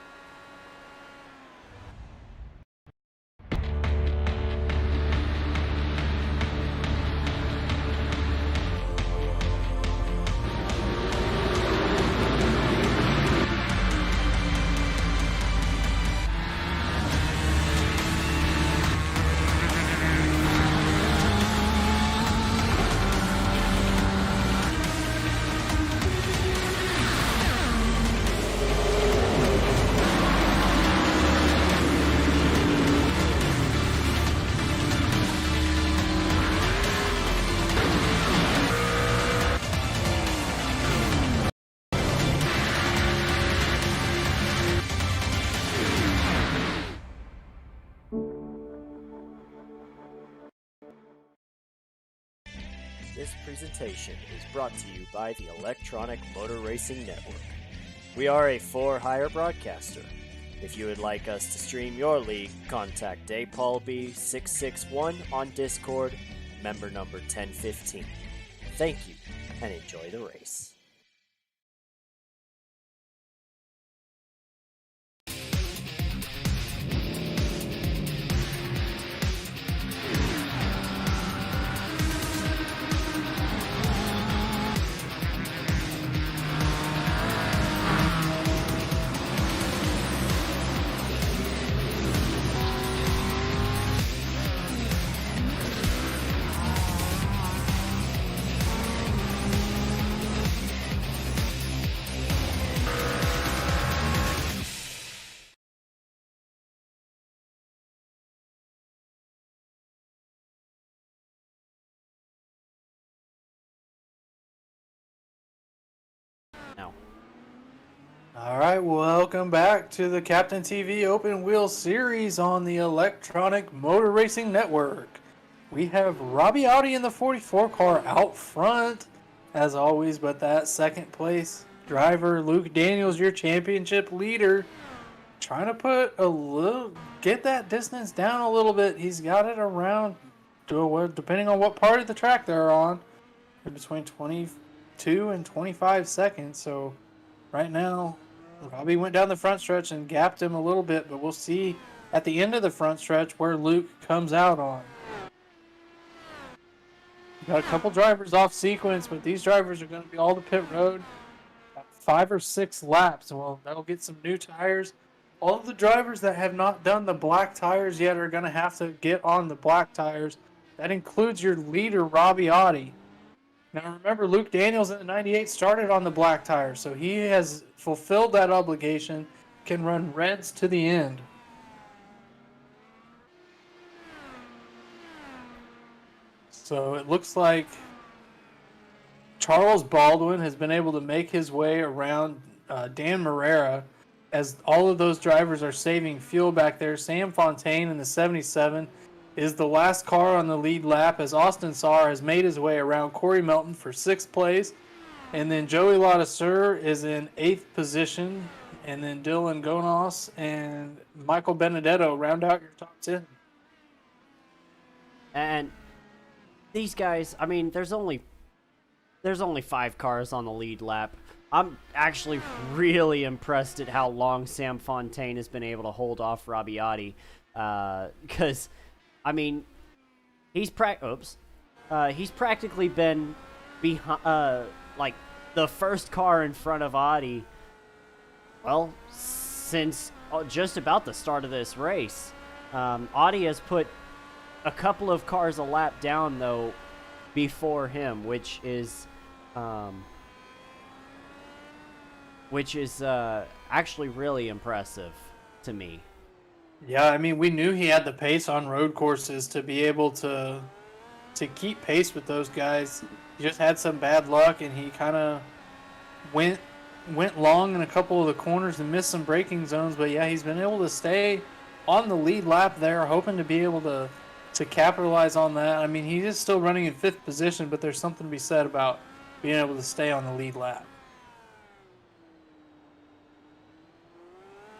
This presentation is brought to you by the Electronic Motor Racing Network. We are a for-hire broadcaster. If you would like us to stream your league, contact DayPaulB661 on Discord, member number 1015. Thank you, and enjoy the race. Now. All right, welcome back to the Captain TV Open Wheel Series on the Electronic Motor Racing Network. We have Robbie Oddie in the 44 car out front, as always, but that second place driver, Luke Daniels, your championship leader, trying to get that distance down a little bit. He's got it around, depending on what part of the track they're on, between 22 and 25 seconds. So right now, Robbie went down the front stretch and gapped him a little bit, but we'll see at the end of the front stretch where Luke comes out on. Got a couple drivers off sequence, but these drivers are going to be all to pit road. 5 or 6 laps. Well, that'll get some new tires. All of the drivers that have not done the black tires yet are going to have to get on the black tires. That includes your leader, Robbie Audi. Now remember, Luke Daniels in the 98 started on the black tires, so he has fulfilled that obligation, can run reds to the end. So it looks like Charles Baldwin has been able to make his way around Dan Morera, as all of those drivers are saving fuel back there. Sam Fontaine in the 77 is the last car on the lead lap, as Austin Saar has made his way around Corey Melton for 6th place. And then Joey Ladesseur is in 8th position. And then Dylan Gonos and Michael Benedetto round out your top 10. And these guys, I mean, there's only 5 cars on the lead lap. I'm actually really impressed at how long Sam Fontaine has been able to hold off Rabbiati, because, I mean, he's practically been behind, like, the first car in front of Audi, well, since just about the start of this race. Audi has put a couple of cars a lap down, though, before him, which is actually really impressive to me. Yeah, I mean, we knew he had the pace on road courses to be able to keep pace with those guys. He just had some bad luck, and he kind of went long in a couple of the corners and missed some braking zones. But yeah, he's been able to stay on the lead lap there, hoping to be able to capitalize on that. I mean, he is still running in 5th position, but there's something to be said about being able to stay on the lead lap.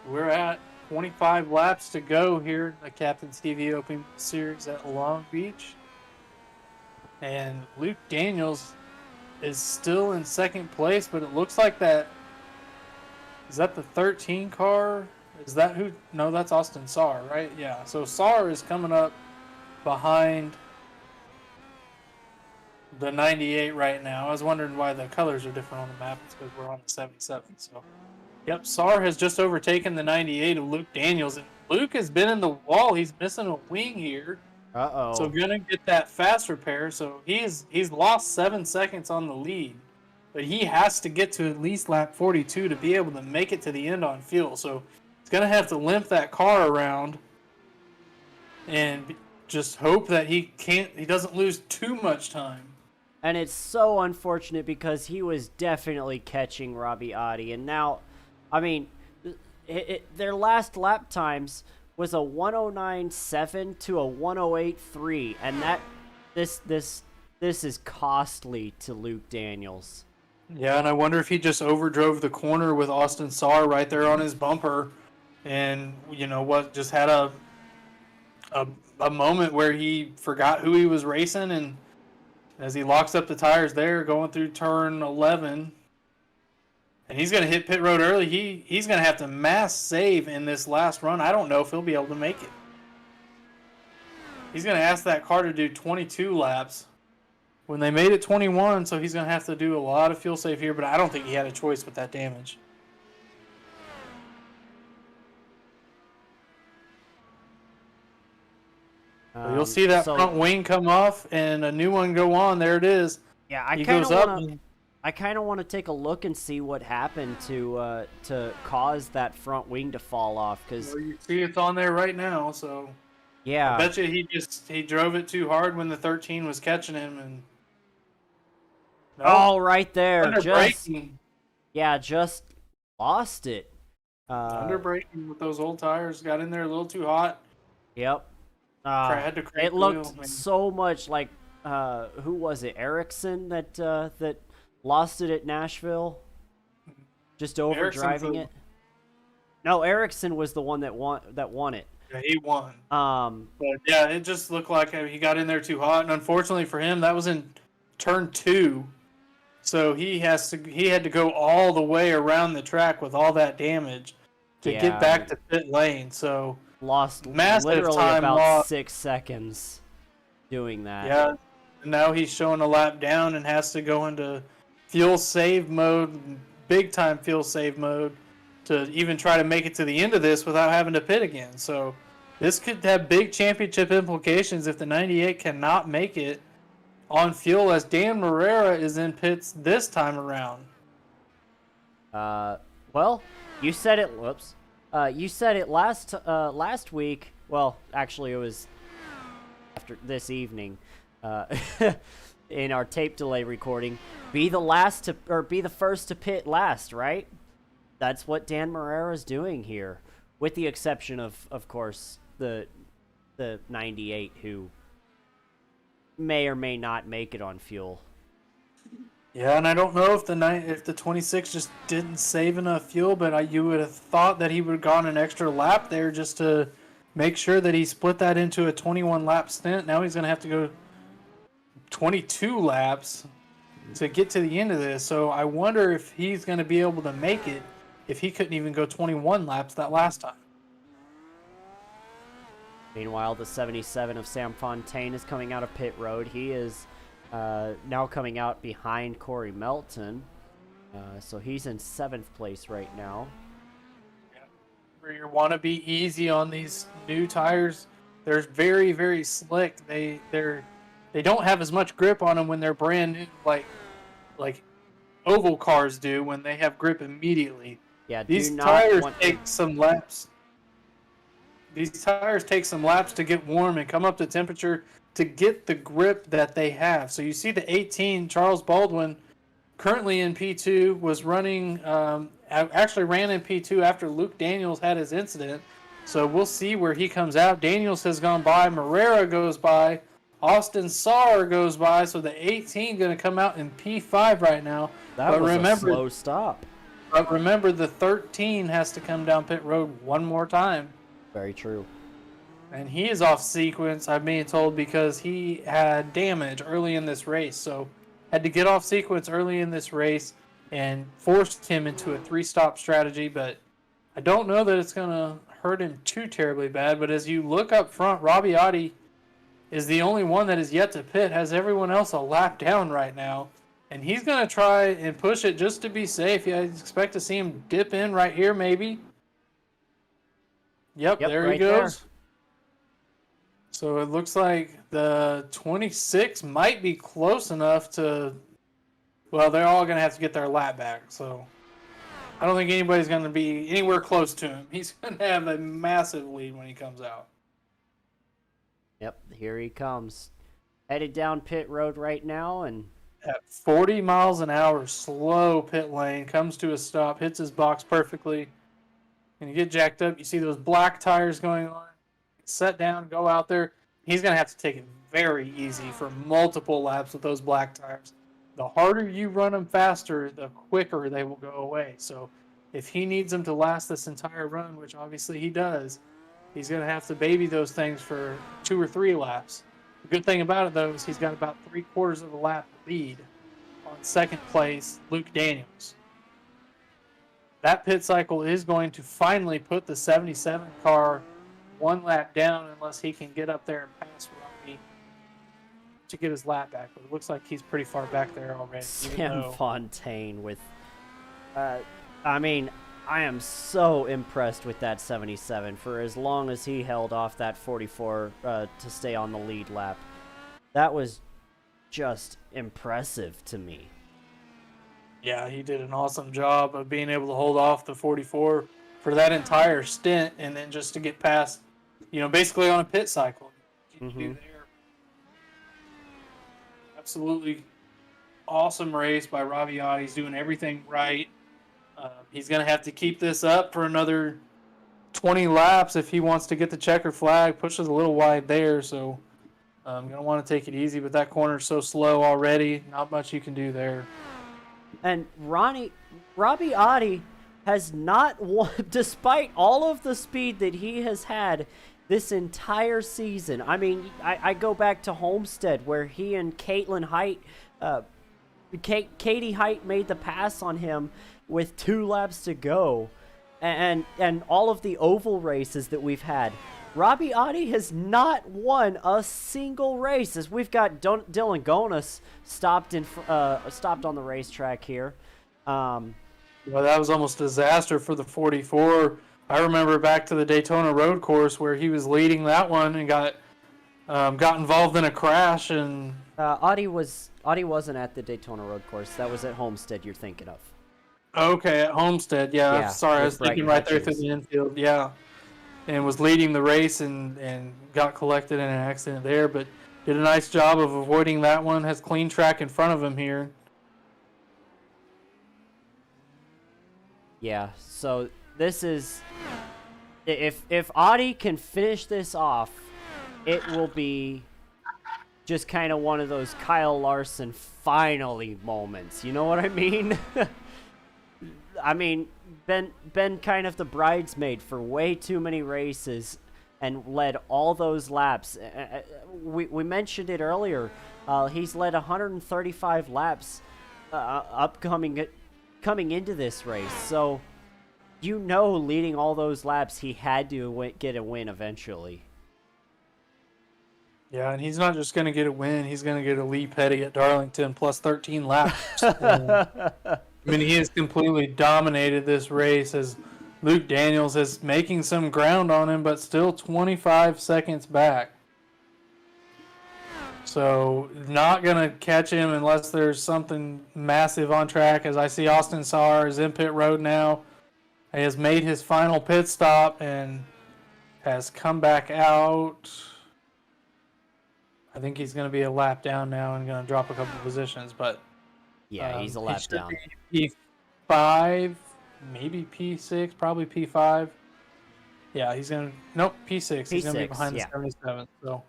We're at 25 laps to go here in the Captain's TV Open Series at Long Beach. And Luke Daniels is still in 2nd place, but it looks like that... Is that the 13 car? Is that who... No, that's Austin Saar, right? Yeah, so Saar is coming up behind the 98 right now. I was wondering why the colors are different on the map. It's because we're on the 77, so... Yep, Saar has just overtaken the 98 of Luke Daniels. And Luke has been in the wall. He's missing a wing here. Uh-oh. So gonna get that fast repair. So he's lost 7 seconds on the lead. But he has to get to at least lap 42 to be able to make it to the end on fuel. So he's gonna have to limp that car around and just hope that he doesn't lose too much time. And it's so unfortunate because he was definitely catching Robbie Audi, and now, I mean, their last lap times was a 109.7 to a 108.3, and this is costly to Luke Daniels. Yeah, and I wonder if he just overdrove the corner with Austin Saar right there on his bumper, and just had a moment where he forgot who he was racing, and as he locks up the tires there, going through turn 11. And he's going to hit pit road early. He's going to have to mass save in this last run. I don't know if he'll be able to make it. He's going to ask that car to do 22 laps when they made it 21, so he's going to have to do a lot of fuel save here, but I don't think he had a choice with that damage. You'll see that front wing come off and a new one go on. There it is. Yeah, I kind of want to take a look and see what happened to cause that front wing to fall off. Cause you see it's on there right now. So yeah, I bet you he drove it too hard when the 13 was catching him and. Oh, right there, under braking. Just lost it. Under braking with those old tires, got in there a little too hot. Yep. It looked so much like who was it? Erickson that lost it at Nashville, just overdriving it. No, Erickson was the one that won it. Yeah, he won. But yeah, it just looked like he got in there too hot, and unfortunately for him, that was in turn 2. So he had to go all the way around the track with all that damage to get back to pit lane. So lost massive literally time about lost. 6 seconds doing that. Yeah, Now he's showing a lap down and has to go into fuel save mode, big time fuel save mode, to even try to make it to the end of this without having to pit again. So this could have big championship implications if the 98 cannot make it on fuel, as Dan Morera is in pits this time around. Well, you said it. Whoops. You said it last week. Well, actually, it was after this evening. In our tape delay recording, be the first to pit last, right? That's what Dan Morera is doing here, with the exception of course, the 98, who may or may not make it on fuel. Yeah, and I don't know if the 26 just didn't save enough fuel, but you would have thought that he would have gone an extra lap there just to make sure that he split that into a 21 lap stint. Now he's going to have to go 22 laps to get to the end of this. So I wonder if he's going to be able to make it if he couldn't even go 21 laps that last time. Meanwhile, the 77 of Sam Fontaine is coming out of pit road. He is now coming out behind Corey Melton. So he's in 7th place right now. You want to be easy on these new tires. They're very, very slick. They don't have as much grip on them when they're brand new, like oval cars do when they have grip immediately. Yeah, these tires take some laps. These tires take some laps to get warm and come up to temperature to get the grip that they have. So you see the 18, Charles Baldwin, currently in P2, was running, actually ran in P2 after Luke Daniels had his incident. So we'll see where he comes out. Daniels has gone by, Morera goes by, Austin Saar goes by, so the 18 going to come out in P5 right now. That was a slow stop. But remember, the 13 has to come down pit road one more time. Very true. And he is off sequence, I'm being told, because he had damage early in this race. So had to get off sequence early in this race and forced him into a 3-stop strategy. But I don't know that it's going to hurt him too terribly bad. But as you look up front, Robbie Oddie is the only one that is yet to pit, has everyone else a lap down right now. And he's going to try and push it just to be safe. Yeah, I expect to see him dip in right here, maybe. Yep, there right he goes. There. So it looks like the 26 might be close enough to... Well, they're all going to have to get their lap back. So I don't think anybody's going to be anywhere close to him. He's going to have a massive lead when he comes out. Yep, here he comes. Headed down pit road right now, and... At 40 miles an hour, slow pit lane, comes to a stop, hits his box perfectly. And you get jacked up, you see those black tires going on. Set down, go out there. He's going to have to take it very easy for multiple laps with those black tires. The harder you run them faster, the quicker they will go away. So if he needs them to last this entire run, which obviously he does, he's going to have to baby those things for 2 or 3 laps. The good thing about it, though, is he's got about 3/4 of a lap lead on 2nd place, Luke Daniels. That pit cycle is going to finally put the 77 car 1 lap down unless he can get up there and pass Robbie to get his lap back. But it looks like he's pretty far back there already. Sam Fontaine with... I mean, I am so impressed with that 77 for as long as he held off that 44 to stay on the lead lap. That was just impressive to me. Yeah, he did an awesome job of being able to hold off the 44 for that entire stint and then just to get past, basically on a pit cycle. Absolutely awesome race by Robbie Oddie. He's doing everything right. He's going to have to keep this up for another 20 laps if he wants to get the checker flag. Pushes a little wide there, so I'm going to want to take it easy, but that corner's so slow already. Not much you can do there. And Robbie Oddie has not won, despite all of the speed that he has had this entire season. I mean, I go back to Homestead where he and Caitlin Height, Katie Height made the pass on him with 2 laps to go. And all of the oval races that we've had, Robbie Audi has not won a single race, as we've got Dylan Gonis stopped on the racetrack here. Well, that was almost a disaster for the 44. I remember back to the Daytona Road Course where he was leading that one and got involved in a crash. And Audi wasn't at the Daytona Road Course. That was at Homestead. You're thinking of. Okay, at Homestead. Yeah, Yeah, sorry, I was thinking right there through the infield. Yeah, and was leading the race and got collected in an accident there, but did a nice job of avoiding that one. Has clean track in front of him here. Yeah, so this is, if Audi can finish this off, it will be just kind of one of those Kyle Larson finally moments. You know what I mean? I mean, been kind of the bridesmaid for way too many races and led all those laps. We mentioned it earlier. He's led 135 laps coming into this race. So, leading all those laps, he had to get a win eventually. Yeah, and he's not just going to get a win. He's going to get a Lee Petty at Darlington plus 13 laps. I mean, he has completely dominated this race as Luke Daniels is making some ground on him, but still 25 seconds back. So, not going to catch him unless there's something massive on track. As I see Austin Saar is in pit road now. He has made his final pit stop and has come back out. I think he's going to be a lap down now and going to drop a couple positions, but yeah, he's a lap down. P5, maybe P6, probably P5. Yeah, he's going to... Nope, P6. He's going to be behind the 77. So,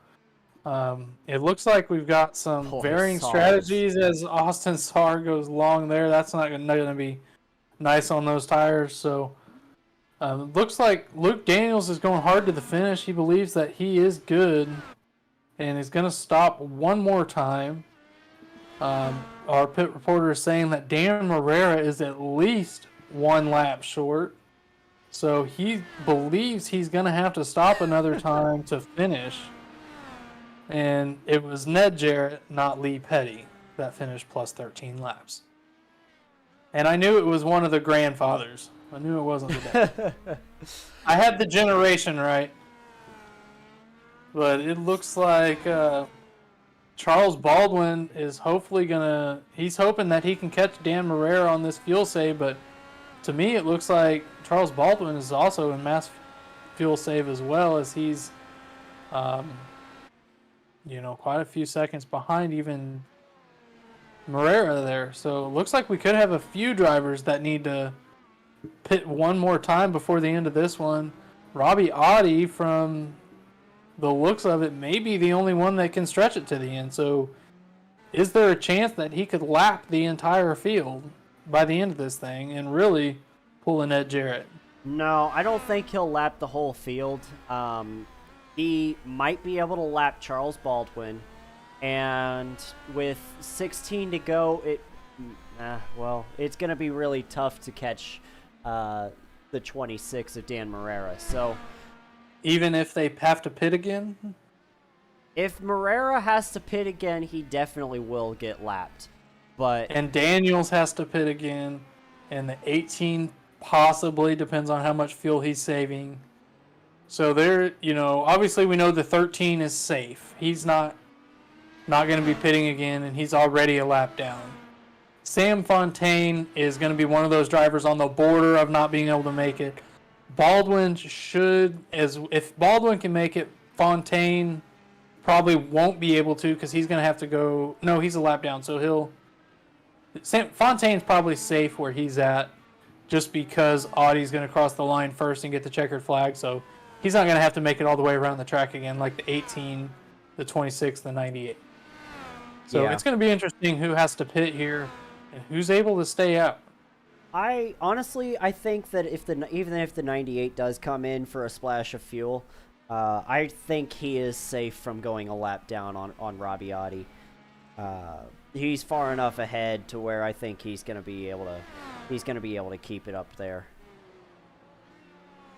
it looks like we've got some varying strategies as Austin Saar goes long there. That's not going to be nice on those tires. So, looks like Luke Daniels is going hard to the finish. He believes that he is good and is going to stop one more time. Our pit reporter is saying that Dan Morera is at least one lap short. So he believes he's going to have to stop another time to finish. And it was Ned Jarrett, not Lee Petty, that finished plus 13 laps. And I knew it was one of the grandfathers. I knew it wasn't the dad. I had the generation right. But it looks like Charles Baldwin is he's hoping that he can catch Dan Morera on this fuel save, but to me it looks like Charles Baldwin is also in mass fuel save as well, as he's quite a few seconds behind even Morera there. So it looks like we could have a few drivers that need to pit one more time before the end of this one. Robbie Audi, from the looks of it, may be the only one that can stretch it to the end. So is there a chance that he could lap the entire field by the end of this thing and really pull a Ned Jarrett? No, I don't think he'll lap the whole field. He might be able to lap Charles Baldwin, and with 16 to go, it's going to be really tough to catch the 26 of Dan Morera. So, even if they have to pit again? If Morera has to pit again, he definitely will get lapped. And Daniels has to pit again, and the 18 possibly, depends on how much fuel he's saving. So obviously we know the 13 is safe. He's not going to be pitting again, and he's already a lap down. Sam Fontaine is going to be one of those drivers on the border of not being able to make it. Baldwin if Baldwin can make it, Fontaine probably won't be able to, because he's going to have to go. No, he's a lap down, so Fontaine's probably safe where he's at, just because Audi's going to cross the line first and get the checkered flag, so he's not going to have to make it all the way around the track again like the 18, the 26, the 98. So It's going to be interesting who has to pit here and who's able to stay out. I think that even if the 98 does come in for a splash of fuel, I think he is safe from going a lap down on Robbie Audi. He's far enough ahead to where I think he's going to be able to keep it up there.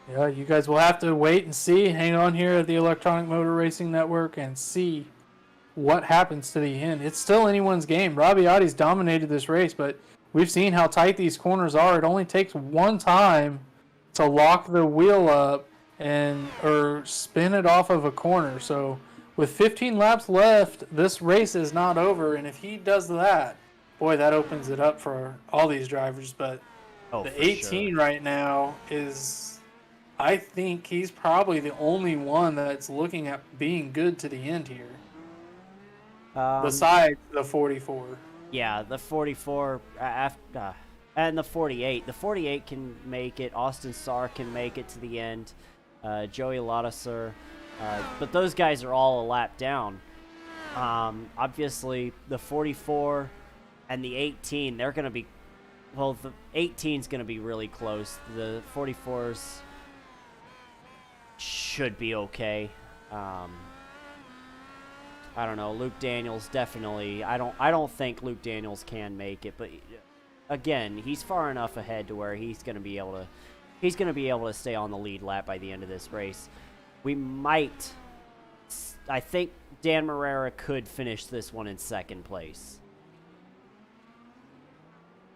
Yeah, you guys will have to wait and see. Hang on here at the Electronic Motor Racing Network and see what happens to the end. It's still anyone's game. Rabbiati's dominated this race, but we've seen how tight these corners are. It only takes one time to lock the wheel up or spin it off of a corner. So with 15 laps left, this race is not over. And if he does that, boy, that opens it up for all these drivers. But the 18 right now is, I think he's probably the only one that's looking at being good to the end here. Besides the 44. Yeah, the 44 and the 48. The 48 can make it. Austin Starr can make it to the end. Joey Ladisser. But those guys are all a lap down. Obviously, the 44 and the 18, they're going to be... Well, the 18's going to be really close. The 44s should be okay. I don't know. Luke Daniels definitely. I don't think Luke Daniels can make it, but again, he's far enough ahead to where he's going to be able to stay on the lead lap by the end of this race. We might. I think Dan Morera could finish this one in second place.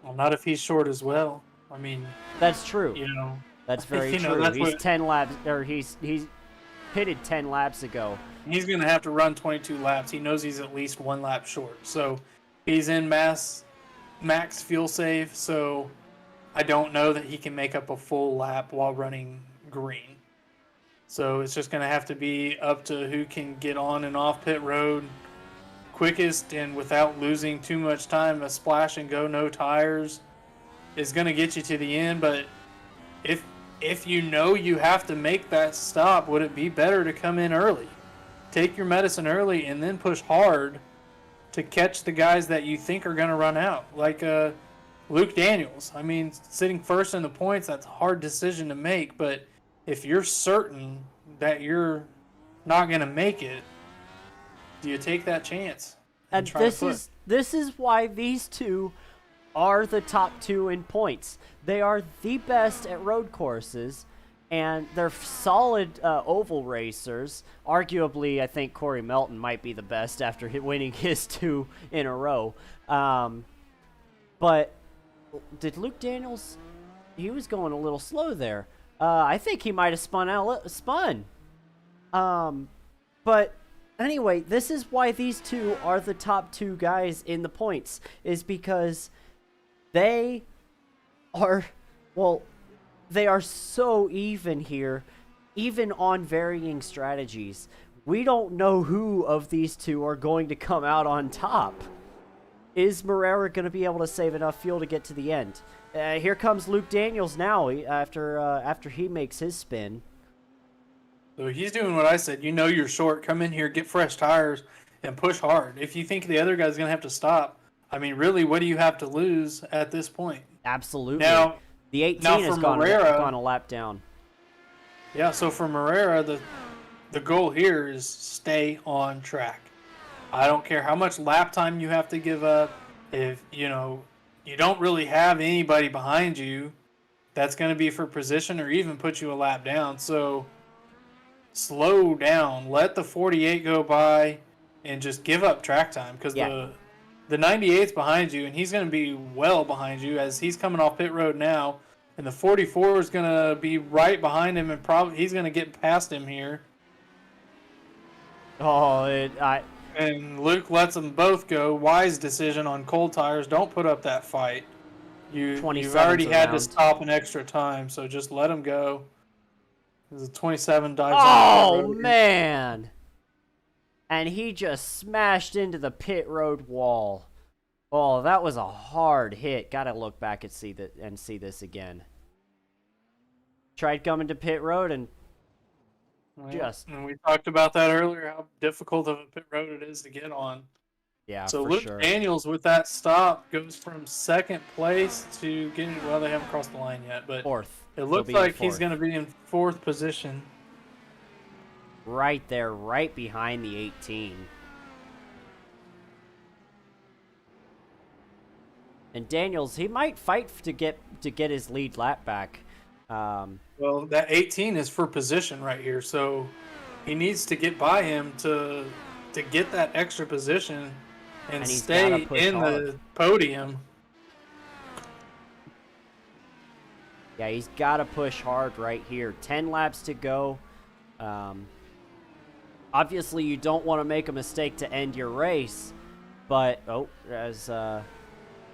Well, not if he's short as well. I mean, that's true. You know, that's very true. He's 10 laps, or he's pitted 10 laps ago. He's going to have to run 22 laps. He knows he's at least 1 lap short. So he's in max fuel save. So I don't know that he can make up a full lap while running green. So it's just going to have to be up to who can get on and off pit road quickest and without losing too much time. A splash and go, no tires is going to get you to the end. But if you know you have to make that stop, would it be better to come in early? Take your medicine early and then push hard to catch the guys that you think are going to run out. Like Luke Daniels. I mean, sitting first in the points, that's a hard decision to make. But if you're certain that you're not going to make it, do you take that chance? And this is why these two are the top 2 in points. They are the best at road courses, and they're solid oval racers. Arguably, I think Corey Melton might be the best after winning his 2 in a row. But did Luke Daniels... He was going a little slow there. I think he might have spun. But anyway, this is why these two are the top 2 guys in the points, is because they are so even here, even on varying strategies. We don't know who of these two are going to come out on top. Is Morera going to be able to save enough fuel to get to the end? Here comes Luke Daniels now after he makes his spin. So he's doing what I said. You know you're short. Come in here, get fresh tires, and push hard. If you think the other guy's going to have to stop, I mean, really, what do you have to lose at this point? Absolutely. Now, the 18 has gone a lap down. Yeah, so for Morera, the goal here is stay on track. I don't care how much lap time you have to give up. If, you don't really have anybody behind you, that's going to be for position or even put you a lap down. So slow down. Let the 48 go by and just give up track time, because the 98's behind you, and he's going to be well behind you as he's coming off pit road now. And the 44 is going to be right behind him, and probably he's going to get past him here. And Luke lets them both go. Wise decision on cold tires. Don't put up that fight. You've already had to stop an extra time, so just let them go. There's a 27 dives. Oh, man. And he just smashed into the pit road wall. Oh, that was a hard hit. Gotta look back and see this again. Tried coming to pit road and And we talked about that earlier, how difficult of a pit road it is to get on. Yeah, so for Luke sure. Daniels with that stop goes from second place to getting, well, they haven't crossed the line yet, but fourth. It looks like he's going to be in 4th position. Right there, right behind the 18. And Daniels, he might fight to get his lead lap back. Well, that 18 is for position right here, so he needs to get by him to get that extra position and he's gotta stay push in hard. the podium. Yeah, he's got to push hard right here. 10 laps to go. Obviously, you don't want to make a mistake to end your race, but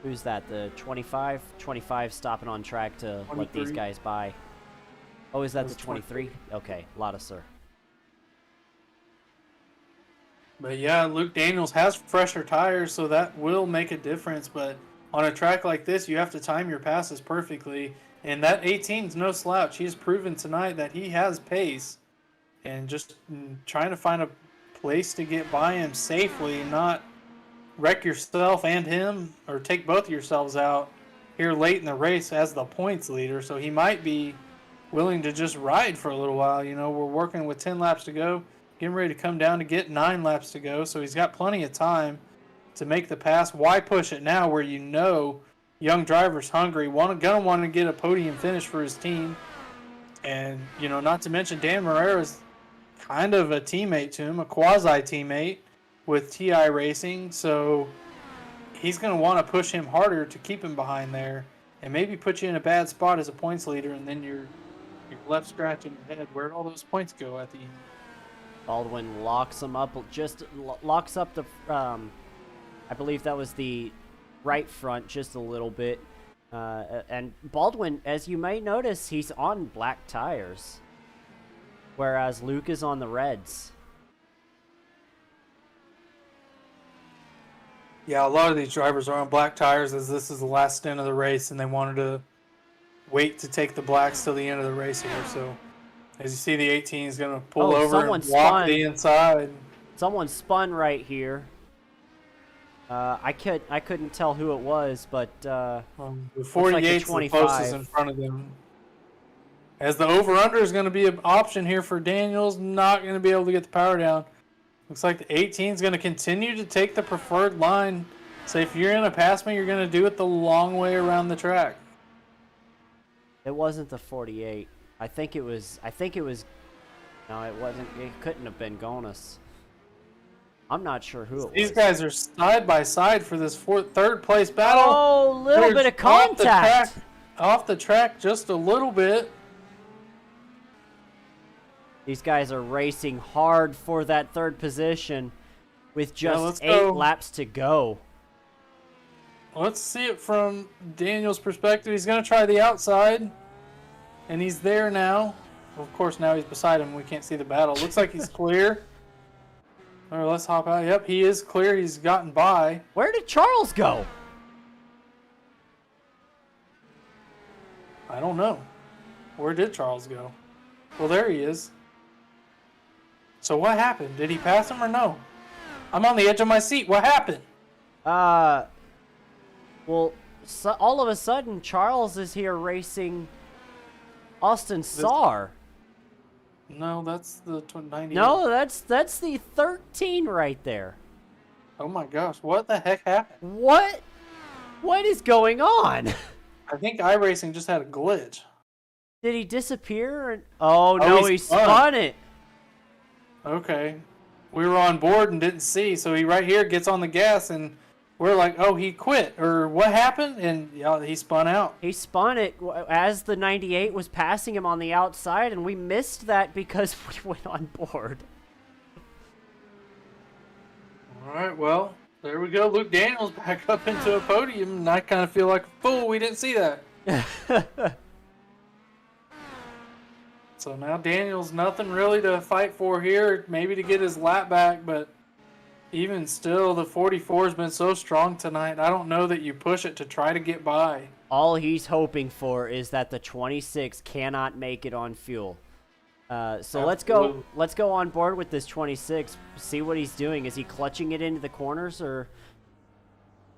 who's that? The 25? 25 stopping on track to 23. let these guys by. Oh, is that the That's 23? Okay, Lotta sir. But yeah, Luke Daniels has fresher tires, so that will make a difference. But on a track like this, you have to time your passes perfectly. And that 18 is no slouch. He's proven tonight that he has pace. And just trying to find a place to get by him safely and not wreck yourself and him, or take both of yourselves out here late in the race as the points leader. So he might be willing to just ride for a little while. You know, we're working with 10 laps to go, getting ready to come down to get 9 laps to go. So he's got plenty of time to make the pass. Why push it now where you know young driver's hungry, gonna want to get a podium finish for his team? And, you know, not to mention Dan Morera is kind of a teammate to him, a quasi-teammate with TI Racing. So he's going to want to push him harder to keep him behind there and maybe put you in a bad spot as a points leader, and then you're left scratching your head. Where'd all those points go at the end? Baldwin locks him up, locks up the, I believe that was the right front just a little bit. And Baldwin, as you may notice, he's on black tires, whereas Luke is on the reds. Yeah, a lot of these drivers are on black tires as this is the last stint of the race, and they wanted to wait to take the blacks till the end of the race here. So as you see, the 18 is going to pull over and walk the inside. Someone spun right here. I couldn't tell who it was, but the 48 like the closest in front of them. As the over-under is going to be an option here for Daniels, not going to be able to get the power down. Looks like the 18 is going to continue to take the preferred line. So if you're going to pass me, you're going to do it the long way around the track. It wasn't the 48. I think it was. No, it wasn't. It couldn't have been Gonus. I'm not sure who it was. These guys are side by side for this third place battle. Oh, little bit of contact. Off the track just a little bit. These guys are racing hard for that third position with just 8 laps to go. Let's see it from Daniel's perspective. He's going to try the outside, and he's there now. Of course, now he's beside him. We can't see the battle. Looks like he's clear. All right, let's hop out. Yep, he is clear. He's gotten by. Where did Charles go? I don't know. Where did Charles go? Well, there he is. So what happened? Did he pass him or no? I'm on the edge of my seat. What happened? Well, all of a sudden, Charles is here racing Austin Saar. No, that's the 98. No, that's the 13 right there. Oh my gosh, what the heck happened? What is going on? I think iRacing just had a glitch. Did he disappear? Oh no, he spun it. Okay. We were on board and didn't see, so he right here gets on the gas and we're like, oh, he quit, or what happened? And yeah, he spun out. He spun it as the 98 was passing him on the outside, and we missed that because we went on board. All right, well, there we go. Luke Daniels back up into a podium, and I kind of feel like a fool. We didn't see that. So now Daniels, nothing really to fight for here, maybe to get his lap back, but even still, the 44 has been so strong tonight. I don't know that you push it to try to get by. All he's hoping for is that the 26 cannot make it on fuel. So let's go on board with this 26. See what he's doing. Is he clutching it into the corners, or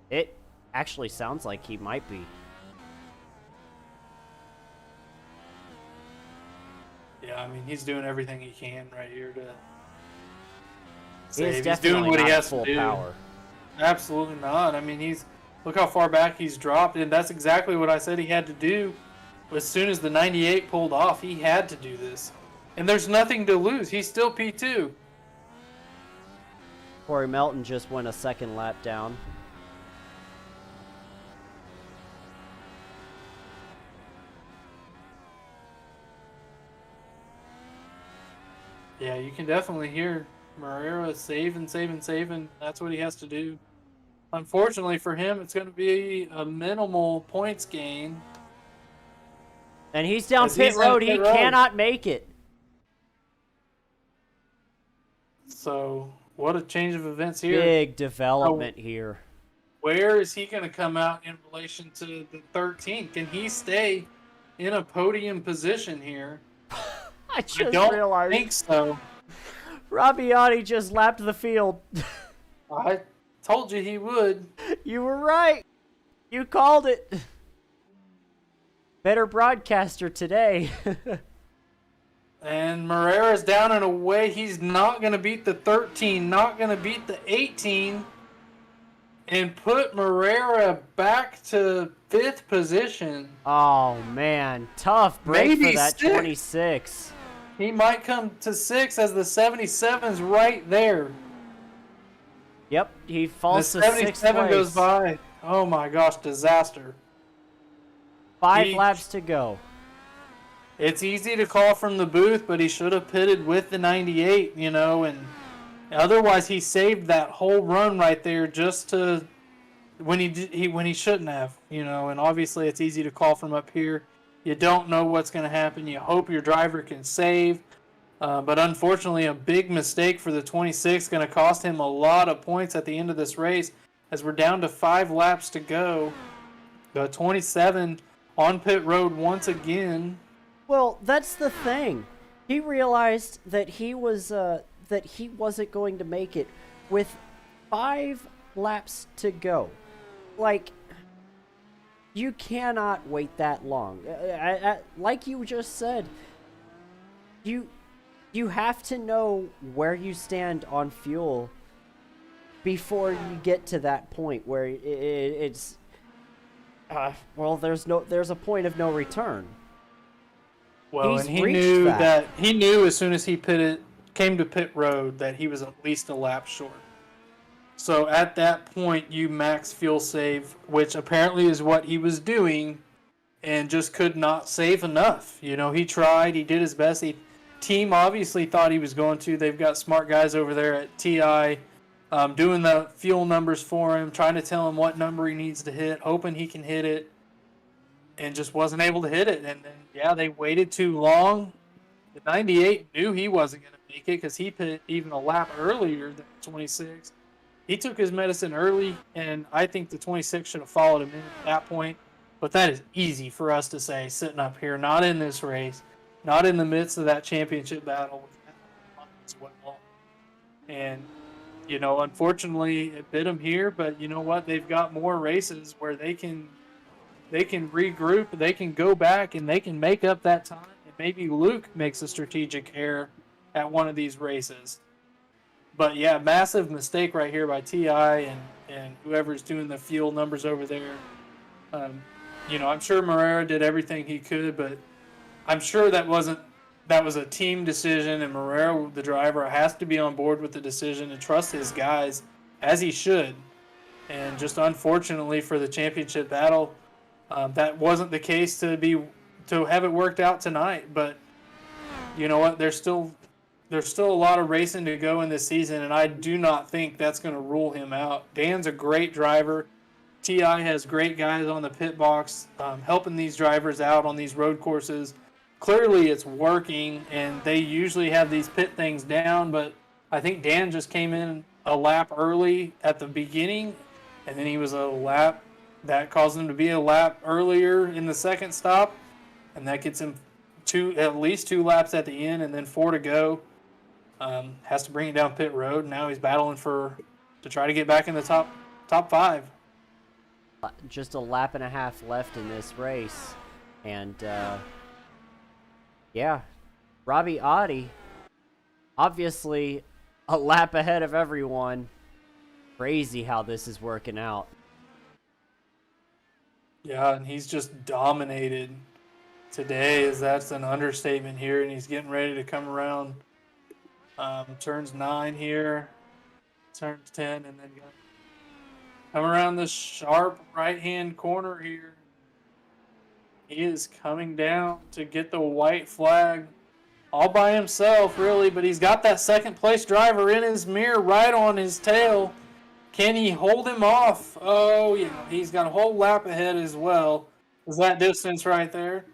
it actually sounds like he might be. Yeah, I mean, he's doing everything he can right here to He's doing what he has to do. Power. Absolutely not. I mean, look how far back he's dropped, and that's exactly what I said he had to do as soon as the 98 pulled off, he had to do this. And there's nothing to lose. He's still P2. Corey Melton just went a second lap down. Yeah, you can definitely hear Morera saving. That's what he has to do. Unfortunately for him, it's going to be a minimal points gain. And he's down As pit he's on road. pit He road. cannot make it. So, what a change of events here. Big development here. Where is he going to come out in relation to the 13th? Can he stay in a podium position here? I just don't realized. think so. Rabbiati just lapped the field. I told you he would. You were right. You called it. Better broadcaster today. And Morera's down and away. He's not going to beat the 13, not going to beat the 18, and put Morera back to 5th position. Oh, man. Tough break Maybe for that 6th. 26. He might come to 6 as the 77's right there. Yep, he The falls to 6th 77 place. goes by. Oh my gosh, disaster. 5 He- laps to go. It's easy to call from the booth, but he should have pitted with the 98, and otherwise he saved that whole run right there just to when he shouldn't have, and obviously it's easy to call from up here. You don't know what's going to happen. You hope your driver can save, but unfortunately a big mistake for the 26 going to cost him a lot of points at the end of this race as we're down to 5 laps to go. The 27 on pit road once again. Well, that's the thing. He realized that he wasn't going to make it with 5 laps to go. Like, you cannot wait that long. Like you just said, you have to know where you stand on fuel before you get to that point where it's there's a point of no return. Well, He's and he reached knew that. that he knew as soon as he came to pit road that he was at least a lap short. So at that point, you max fuel save, which apparently is what he was doing, and just could not save enough. He tried, he did his best. Team obviously thought he was going to. They've got smart guys over there at TI doing the fuel numbers for him, trying to tell him what number he needs to hit, hoping he can hit it. And just wasn't able to hit it. And then, they waited too long. The 98 knew he wasn't going to make it because he pit even a lap earlier than the 26. He took his medicine early, and I think the 26 should have followed him in at that point. But that is easy for us to say, sitting up here, not in this race, not in the midst of that championship battle. And, unfortunately, it bit him here. But you know what? They've got more races where they can regroup, they can go back, and they can make up that time. And maybe Luke makes a strategic error at one of these races. But yeah, massive mistake right here by TI and whoever's doing the fuel numbers over there. I'm sure Morera did everything he could, but I'm sure that was a team decision, and Morera, the driver, has to be on board with the decision and trust his guys as he should. And just unfortunately for the championship battle, that wasn't the case to have it worked out tonight. But you know what? There's still a lot of racing to go in this season, and I do not think that's going to rule him out. Dan's a great driver. TI has great guys on the pit box helping these drivers out on these road courses. Clearly it's working, and they usually have these pit things down, but I think Dan just came in a lap early at the beginning, and then he was a lap. That caused him to be a lap earlier in the second stop, and that gets him at least 2 laps at the end, and then 4 to go. Has to bring it down pit road. Now he's battling to try to get back in the top 5. Just a lap and a half left in this race, and Robbie Oddie, obviously a lap ahead of everyone. Crazy how this is working out. Yeah, and he's just dominated today, as that's an understatement here, and he's getting ready to come around. Turns 9 here, turns 10, and then come around the sharp right-hand corner here. He is coming down to get the white flag all by himself, really, but he's got that second-place driver in his mirror right on his tail. Can he hold him off? Oh, yeah, he's got a whole lap ahead as well. Is that distance right there?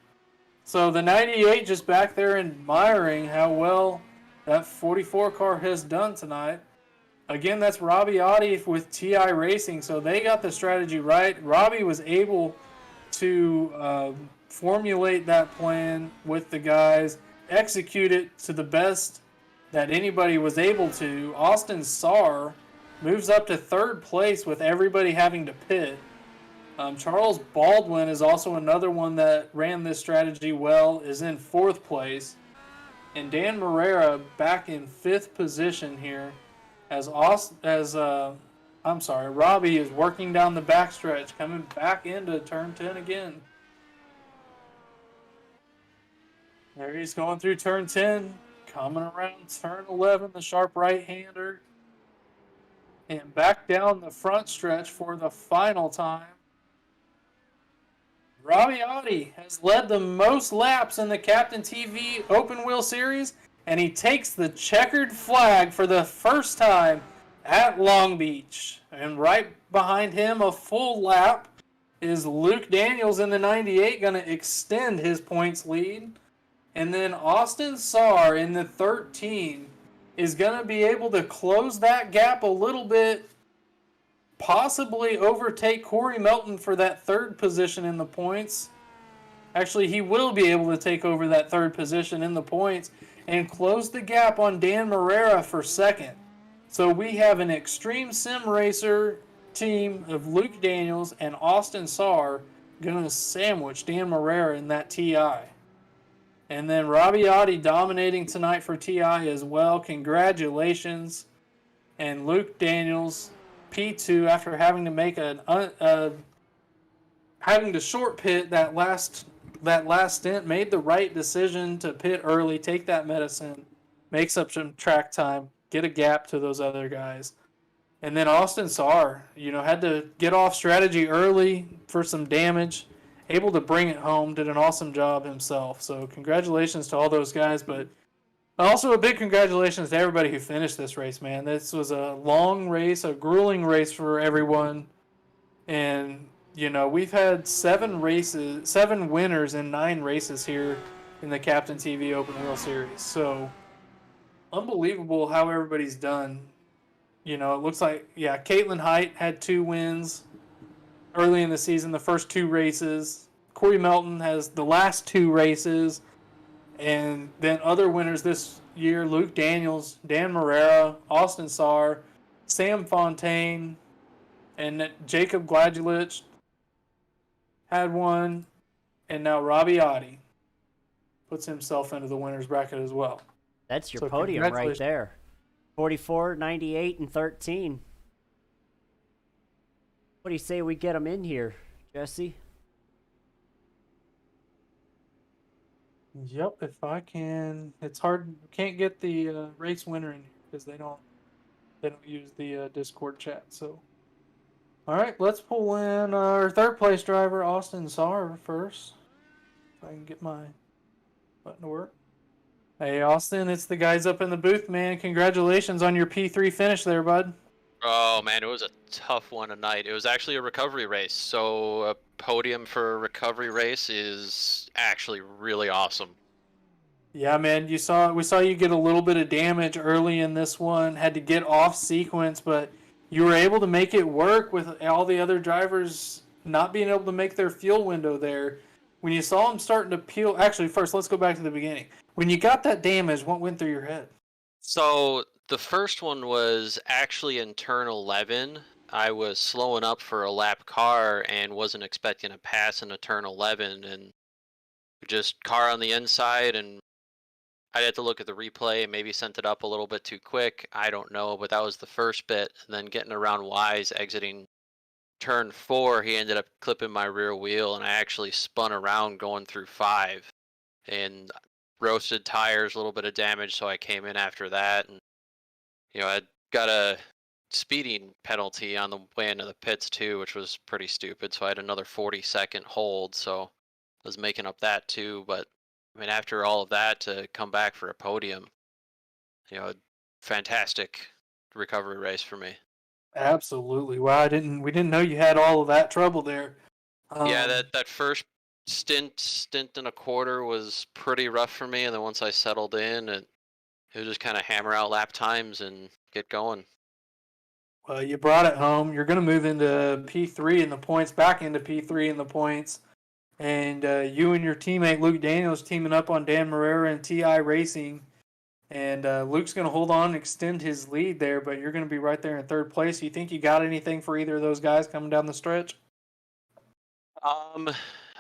So the 98 just back there admiring how well that 44 car has done tonight. Again, that's Robbie Oddie with TI Racing, so they got the strategy right. Robbie was able to formulate that plan with the guys, execute it to the best that anybody was able to. Austin Sarr moves up to third place with everybody having to pit. Charles Baldwin is also another one that ran this strategy well, is in fourth place. And Dan Morera back in fifth position here as Robbie is working down the backstretch, coming back into turn 10 again. There he's going through turn 10, coming around turn 11, the sharp right-hander. And back down the front stretch for the final time. Robbie Oddie has led the most laps in the Captain TV Open Wheel Series, and he takes the checkered flag for the first time at Long Beach. And right behind him, a full lap, is Luke Daniels in the 98, going to extend his points lead. And then Austin Sarr in the 13 is going to be able to close that gap a little bit, possibly overtake Corey Melton for that third position in the points. Actually, he will be able to take over that third position in the points and close the gap on Dan Morera for second. So we have an Extreme Sim Racer team of Luke Daniels and Austin Sarr going to sandwich Dan Morera in that TI. And then Robbie Oddie dominating tonight for TI as well. Congratulations. And Luke Daniels, P2, after having to make having to short pit that last stint, made the right decision to pit early, take that medicine, makes up some track time, get a gap to those other guys. And then Austin Sarr, had to get off strategy early for some damage, able to bring it home, did an awesome job himself. So congratulations to all those guys, but also a big congratulations to everybody who finished this race, man. This was a long race, a grueling race for everyone. And, we've had 7 winners in 9 races here in the Captain TV Open Wheel Series. So unbelievable how everybody's done. It looks like, Caitlin Height had 2 wins early in the season, the first 2 races. Corey Melton has the last 2 races. And then other winners this year, Luke Daniels, Dan Morera, Austin Sarr, Sam Fontaine, and Jacob Gladulich had one. And now Robbie Oddie puts himself into the winner's bracket as well. That's your podium right there. 44, 98, and 13. What do you say we get them in here, Jesse? Yep, if I can. It's hard. Can't get the race winner in here because they don't use the Discord chat. So, all right, let's pull in our third place driver, Austin Sarr, first. If I can get my button to work. Hey, Austin, it's the guys up in the booth, man. Congratulations on your P3 finish there, bud. Oh, man, it was a tough one tonight. It was actually a recovery race, so a podium for a recovery race is actually really awesome. Yeah, man, we saw you get a little bit of damage early in this one, had to get off sequence, but you were able to make it work with all the other drivers not being able to make their fuel window there. When you saw them starting to peel, actually, first, let's go back to the beginning. When you got that damage, what went through your head? So the first one was actually in turn 11. I was slowing up for a lap car and wasn't expecting a pass into turn 11, and just car on the inside, and I'd have to look at the replay and maybe sent it up a little bit too quick. I don't know, but that was the first bit. And then getting around Wise, exiting turn 4, he ended up clipping my rear wheel, and I actually spun around going through 5 and roasted tires, a little bit of damage, so I came in after that. And, I got a speeding penalty on the way into the pits too, which was pretty stupid. So I had another 40-second hold, so I was making up that too. But I mean, after all of that, to come back for a podium, fantastic recovery race for me. Absolutely. Wow, we didn't know you had all of that trouble there. Yeah, that first stint and a quarter was pretty rough for me, and then once I settled in, it was just kind of hammer out lap times and get going. Well, you brought it home. You're going to move into P3 in the points, back into P3 in the points. And you and your teammate Luke Daniels teaming up on Dan Morera and TI Racing. And Luke's going to hold on and extend his lead there, but you're going to be right there in third place. You think you got anything for either of those guys coming down the stretch?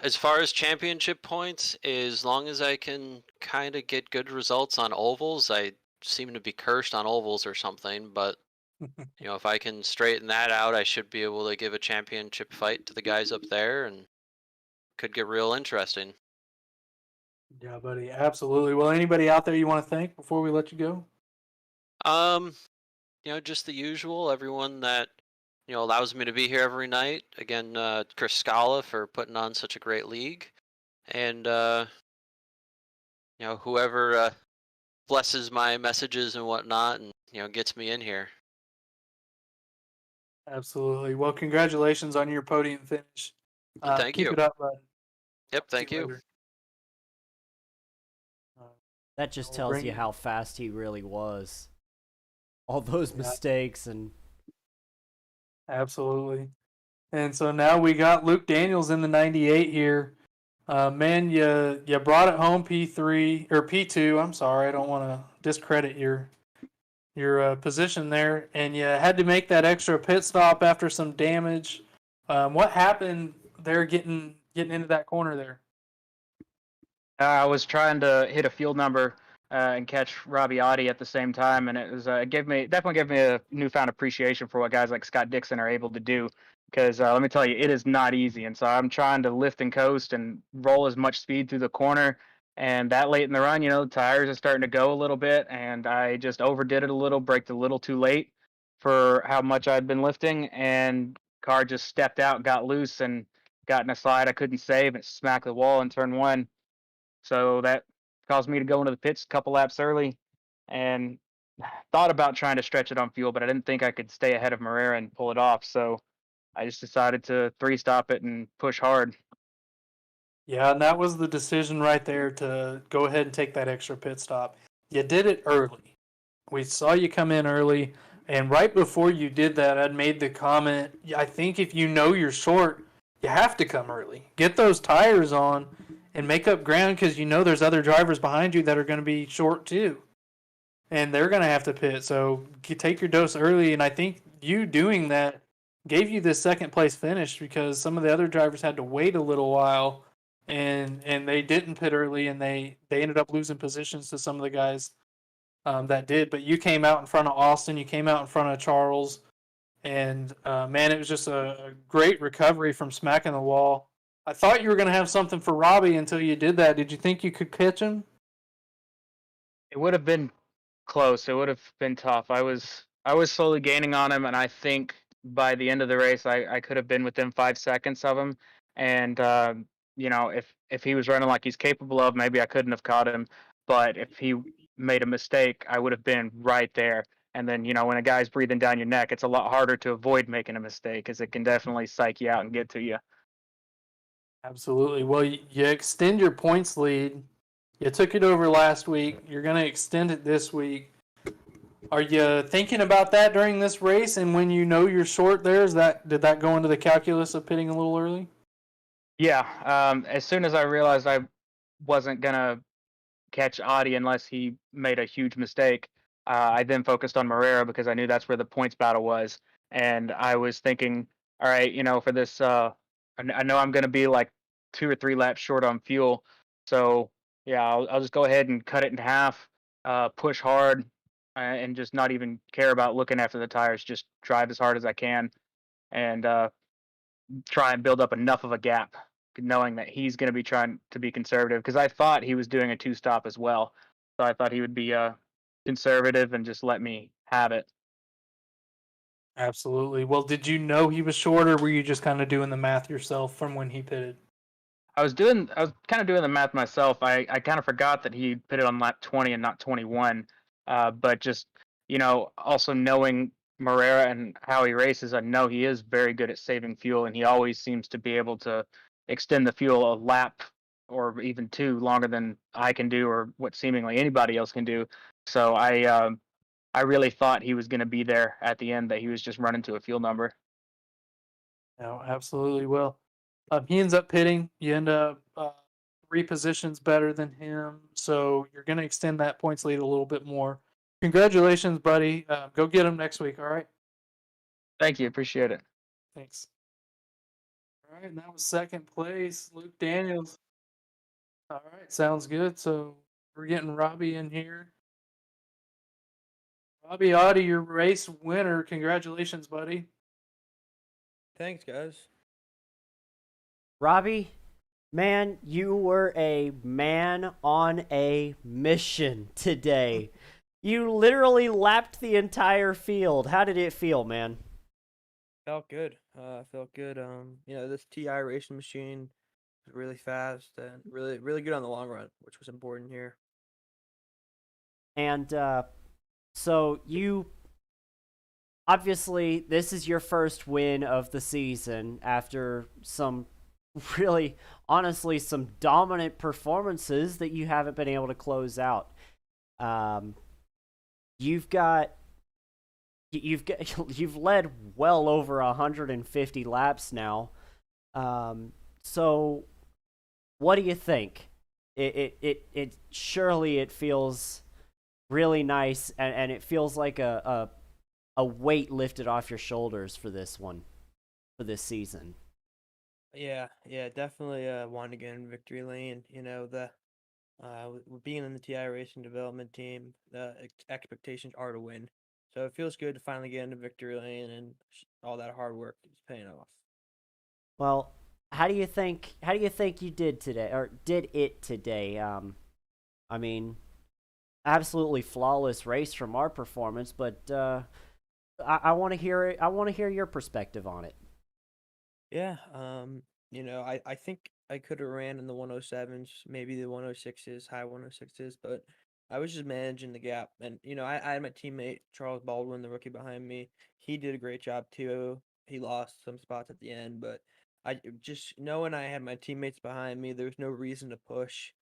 As far as championship points, as long as I can kind of get good results on ovals, I seem to be cursed on ovals or something, but if I can straighten that out, I should be able to give a championship fight to the guys up there, and could get real interesting. Yeah, buddy, absolutely. Well, anybody out there you want to thank before we let you go? Just the usual, everyone that allows me to be here every night. Again, Chris Scala for putting on such a great league, and whoever blesses my messages and whatnot, and gets me in here. Absolutely. Well, congratulations on your podium finish. Thank you. Keep it up, bud. Yep, thank you. Later. That just tells you how fast he really was. All those mistakes and... Absolutely. And so now we got Luke Daniels in the 98 here. Man, you brought it home P3 or P2. I'm sorry, I don't want to discredit your position there, and you had to make that extra pit stop after some damage. What happened there getting into that corner there? I was trying to hit a field number and catch Robbie Oddie at the same time, and it was definitely gave me a newfound appreciation for what guys like Scott Dixon are able to do. Because let me tell you, it is not easy, and so I'm trying to lift and coast and roll as much speed through the corner. And that late in the run, the tires are starting to go a little bit, and I just overdid it a little, braked a little too late for how much I'd been lifting, and car just stepped out, got loose, and got in a slide I couldn't save, and smacked the wall in turn 1. So that caused me to go into the pits a couple laps early, and thought about trying to stretch it on fuel, but I didn't think I could stay ahead of Morera and pull it off. So I just decided to 3-stop it and push hard. Yeah, and that was the decision right there to go ahead and take that extra pit stop. You did it early. We saw you come in early, and right before you did that, I'd made the comment, I think if you know you're short, you have to come early. Get those tires on and make up ground, because there's other drivers behind you that are going to be short too. And they're going to have to pit. So you take your dose early, and I think you doing that gave you this second place finish, because some of the other drivers had to wait a little while, and they didn't pit early, and they ended up losing positions to some of the guys that did. But you came out in front of Austin, you came out in front of Charles, and man, it was just a great recovery from smacking the wall. I thought you were going to have something for Robbie until you did that. Did you think you could pitch him? It would have been close. It would have been tough. I was slowly gaining on him, and I think by the end of the race, I could have been within 5 seconds of him. And if he was running like he's capable of, maybe I couldn't have caught him. But if he made a mistake, I would have been right there. And then when a guy's breathing down your neck, it's a lot harder to avoid making a mistake, because it can definitely psych you out and get to you. Absolutely. Well, you extend your points lead. You took it over last week. You're going to extend it this week. Are you thinking about that during this race? And when you're short there, did that go into the calculus of pitting a little early? Yeah. As soon as I realized I wasn't going to catch Audi unless he made a huge mistake, I then focused on Morera, because I knew that's where the points battle was. And I was thinking, all right, for this, I know I'm going to be like 2 or 3 laps short on fuel. So yeah, I'll just go ahead and cut it in half, push hard, and just not even care about looking after the tires. Just drive as hard as I can. And try and build up enough of a gap, knowing that he's going to be trying to be conservative. Because I thought he was doing a 2-stop as well, so I thought he would be conservative and just let me have it. Absolutely. Well, did you know he was short, or were you just kind of doing the math yourself from when he pitted? I was kind of doing the math myself. I kind of forgot that he pitted on lap 20 and not 21. But just, also knowing Morera and how he races, I know he is very good at saving fuel, and he always seems to be able to extend the fuel a lap or even two longer than I can do or what seemingly anybody else can do. So I really thought he was going to be there at the end, that he was just running to a fuel number. No, absolutely. Well, he ends up pitting. You end up 3 positions better than him, so you're going to extend that points lead a little bit more. Congratulations, buddy. Go get him next week. All right. Thank you. Appreciate it. Thanks. All right, and that was second place, Luke Daniels. All right, sounds good. So we're getting Robbie in here. Robbie Audi, your race winner. Congratulations, buddy. Thanks, guys. Robbie, man, you were a man on a mission today. You literally lapped the entire field. How did it feel, man? Felt good. Felt good. This TI racing machine was really fast and really, really good on the long run, which was important here. And so you obviously this is your first win of the season after some really, honestly, some dominant performances that you haven't been able to close out. You've led well over 150 laps now. So what do you think? It surely it feels really nice, and it feels like a weight lifted off your shoulders for this season. Yeah, definitely wanted to get in victory lane. Being in the TI racing development team, the expectations are to win. So it feels good to finally get into victory lane, and all that hard work is paying off. Well, how do you think you did today, or did it today? I mean, absolutely flawless race from our performance, but I want to hear it. I want to hear your perspective on it. Yeah, I think I could have ran in the 107s, maybe the 106s, high 106s, but I was just managing the gap. And, I had my teammate, Charles Baldwin, the rookie behind me. He did a great job too. He lost some spots at the end, but I just knowing I had my teammates behind me, there was no reason to push,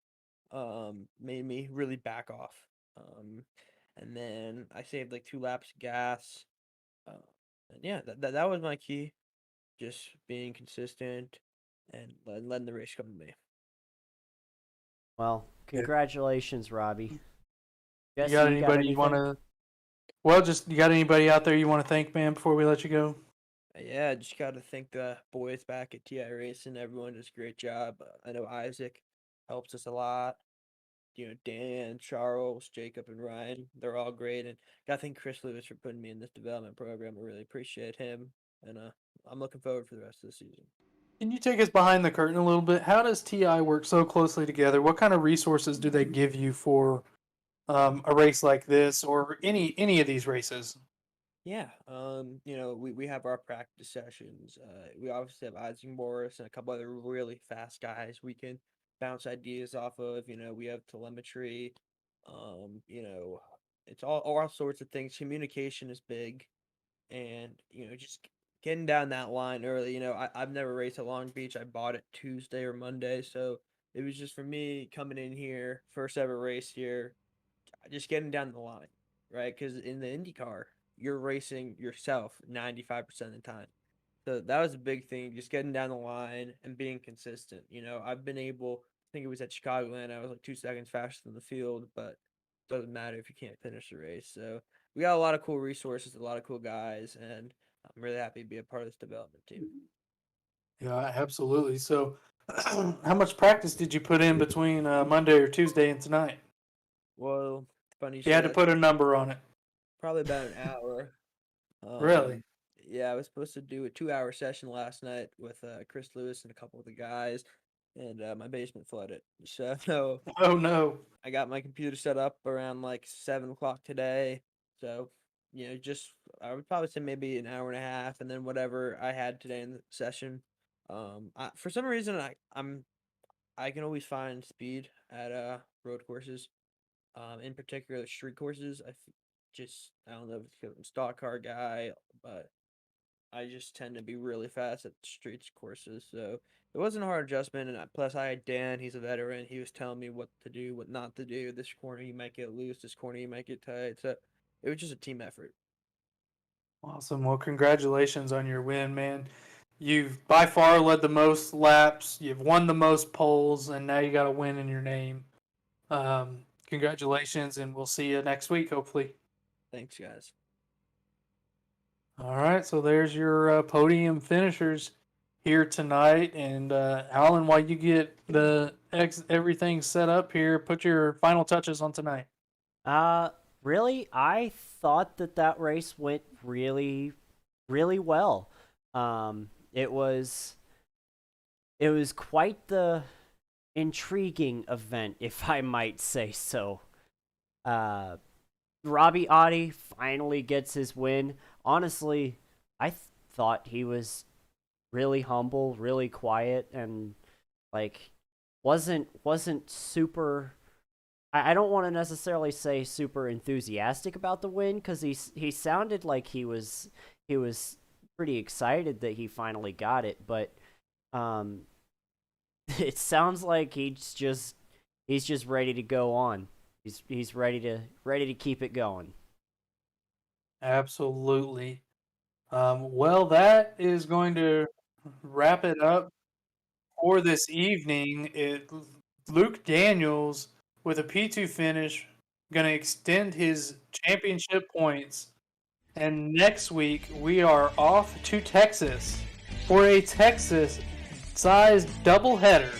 made me really back off. And then I saved like 2 laps of gas. And yeah, that was my key. Just being consistent and letting the race come to me. Well, congratulations, Robbie. You got anybody you want to? Well, just you got anybody out there you want to thank, man, before we let you go? Yeah, just got to thank the boys back at TI Racing. Everyone does a great job. I know Isaac helps us a lot. Dan, Charles, Jacob, and Ryan, they're all great. And got to thank Chris Lewis for putting me in this development program. I really appreciate him. And I'm looking forward for the rest of the season. Can you take us behind the curtain a little bit? How does TI work so closely together? What kind of resources do they give you for a race like this or any of these races? Yeah, we have our practice sessions. We obviously have Isaac Morris and a couple other really fast guys we can bounce ideas off of. We have telemetry. It's all sorts of things. Communication is big, and just getting down that line early. I've never raced at Long Beach. I bought it Tuesday or Monday, so it was just for me coming in here, first ever race here, just getting down the line, right? Because in the IndyCar, you're racing yourself 95% of the time. So that was a big thing, just getting down the line and being consistent. I've been able, I think it was at Chicagoland, I was like 2 seconds faster than the field, but it doesn't matter if you can't finish the race. So we got a lot of cool resources, a lot of cool guys, and I'm really happy to be a part of this development team. Yeah, absolutely. So how much practice did you put in between Monday or Tuesday and tonight? Well, funny you You had to put a number on it. probably about an hour. Really? Yeah, I was supposed to do a 2-hour session last night with Chris Lewis and a couple of the guys, and my basement flooded. So Oh no. I got my computer set up around like 7 o'clock today. So, just I would probably say maybe an hour and a half, and then whatever I had today in the session. For some reason, I can always find speed at road courses. In particular, the street courses. I don't know if it's 'cause I'm a stock car guy, but I just tend to be really fast at streets courses. So it wasn't a hard adjustment. And plus, I had Dan. He's a veteran. He was telling me what to do, what not to do. This corner you might get loose. This corner you might get tight. So it was just a team effort. Awesome. Well, congratulations on your win, man. You've by far led the most laps. You've won the most poles, and now you got a win in your name. Congratulations, and we'll see you next week, hopefully. Thanks, guys. All right, so there's your podium finishers here tonight. And Alan, while you get everything set up here, put your final touches on tonight. Really, I thought that race went really, really well. It was quite the intriguing event, if I might say so. Robbie Oddie finally gets his win. Honestly, I thought he was really humble, really quiet, and like wasn't super. I don't want to necessarily say super enthusiastic about the win, because he sounded like he was pretty excited that he finally got it, but it sounds like he's just ready to go on. He's ready to keep it going. Absolutely. Well, that is going to wrap it up for this evening. Luke Daniels with a P2 finish, going to extend his championship points. And next week, we are off to Texas for a Texas-sized doubleheader.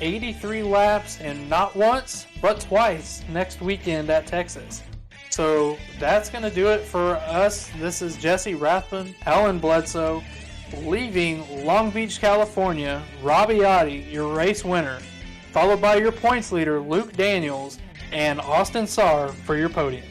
83 laps, and not once, but twice next weekend at Texas. So that's going to do it for us. This is Jesse Rathbun, Alan Bledsoe, leaving Long Beach, California. Robbie Oddie, your race winner, followed by your points leader, Luke Daniels, and Austin Sarr for your podium.